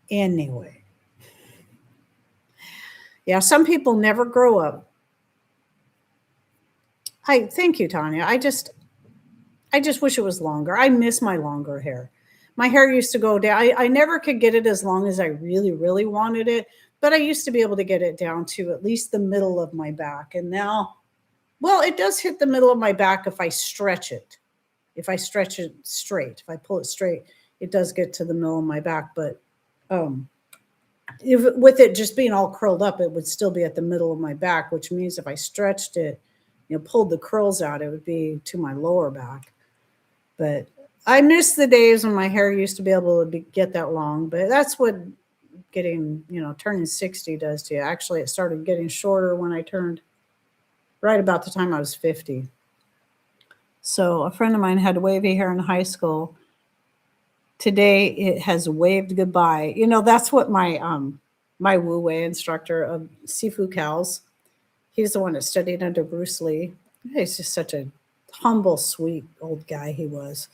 Anyway. Yeah, some people never grow up. Thank you, Tanya. I just wish it was longer. I miss my longer hair. My hair used to go down. I never could get it as long as I really, really wanted it, but I used to be able to get it down to at least the middle of my back. And now, well, it does hit the middle of my back if I stretch it. If I stretch it straight, if I pull it straight, it does get to the middle of my back. But with it just being all curled up, it would still be at the middle of my back, which means if I stretched it, pulled the curls out, it would be to my lower back. But I miss the days when my hair used to be able to get that long. But that's what turning 60 does to you. Actually, it started getting shorter when I turned right about the time I was 50. So a friend of mine had wavy hair in high school. Today it has waved goodbye. That's what my Wu Wei instructor of Sifu Cows, he's the one that studied under Bruce Lee. He's just such a humble, sweet old guy he was.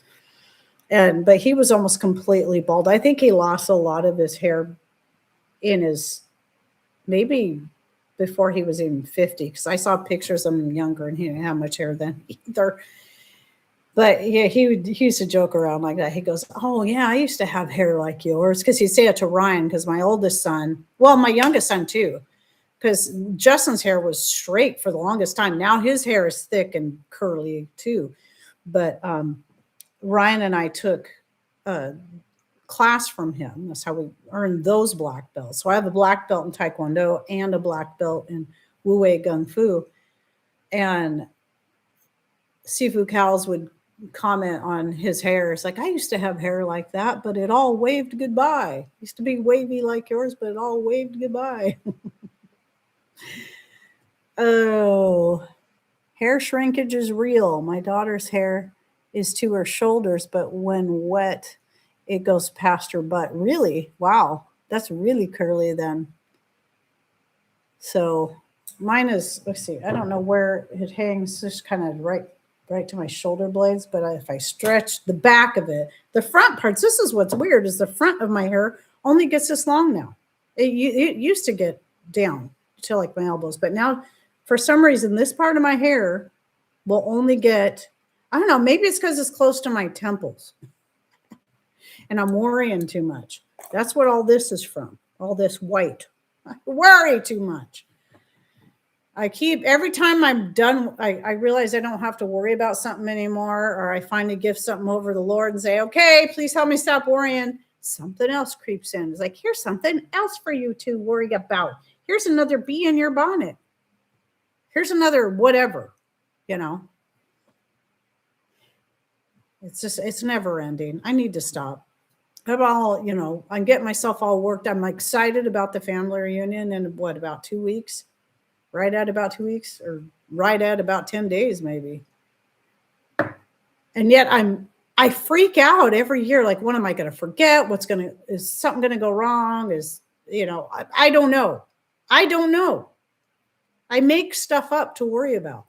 But he was almost completely bald. I think he lost a lot of his hair maybe before he was even 50, because I saw pictures of him younger and he didn't have much hair then either. But yeah, he used to joke around like that. He goes, oh yeah, I used to have hair like yours, because he'd say it to Ryan, because my oldest son, well, my youngest son too, because Justin's hair was straight for the longest time. Now his hair is thick and curly too. But Ryan and I took a class from him. That's how we earned those black belts. So I have a black belt in Taekwondo and a black belt in Wu Wei Gung Fu. And Seafood Cows would comment on his hair. It's like, I used to have hair like that, but it all waved goodbye. Used to be wavy like yours, but it all waved goodbye. Oh, hair shrinkage is real. My daughter's hair is to her shoulders, but when wet, it goes past her butt. Really? Wow. That's really curly then. So mine is, let's see, I don't know where it hangs, just kind of right to my shoulder blades, but if I stretch the back of it, the front parts, this is what's weird, is the front of my hair only gets this long now. It used to get down to like my elbows, but now for some reason, this part of my hair will only get, I don't know, maybe it's because it's close to my temples and I'm worrying too much. That's what all this is from, all this white. I worry too much. Every time I'm done, I realize I don't have to worry about something anymore, or I finally give something over to the Lord and say, okay, please help me stop worrying. Something else creeps in. It's like, here's something else for you to worry about. Here's another bee in your bonnet. Here's another whatever, you know. It's never ending. I need to stop. I'm getting myself all worked. I'm excited about the family reunion in about 2 weeks? Right at about 2 weeks, or right at about 10 days, maybe. And yet I freak out every year. Like, what am I going to forget? Is something going to go wrong? I don't know. I don't know. I make stuff up to worry about.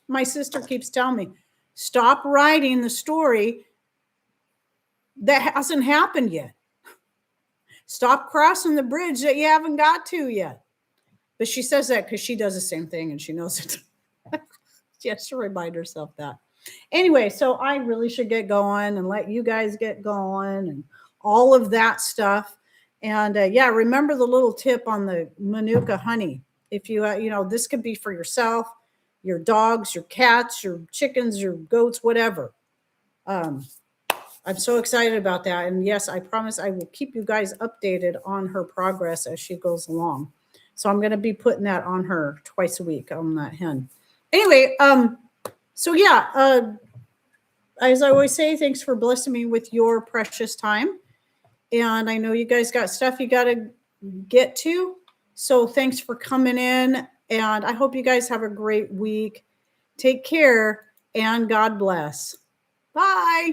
My sister keeps telling me, stop writing the story that hasn't happened yet. Stop crossing the bridge that you haven't got to yet. But she says that because she does the same thing and she knows it. She has to remind herself that. Anyway, so I really should get going and let you guys get going and all of that stuff. And remember the little tip on the Manuka honey. If you, this could be for yourself, your dogs, your cats, your chickens, your goats, whatever. I'm so excited about that. And yes, I promise I will keep you guys updated on her progress as she goes along. So I'm going to be putting that on her twice a week on that hen. Anyway, as I always say, thanks for blessing me with your precious time. And I know you guys got stuff you got to get to. So thanks for coming in. And I hope you guys have a great week. Take care and God bless. Bye.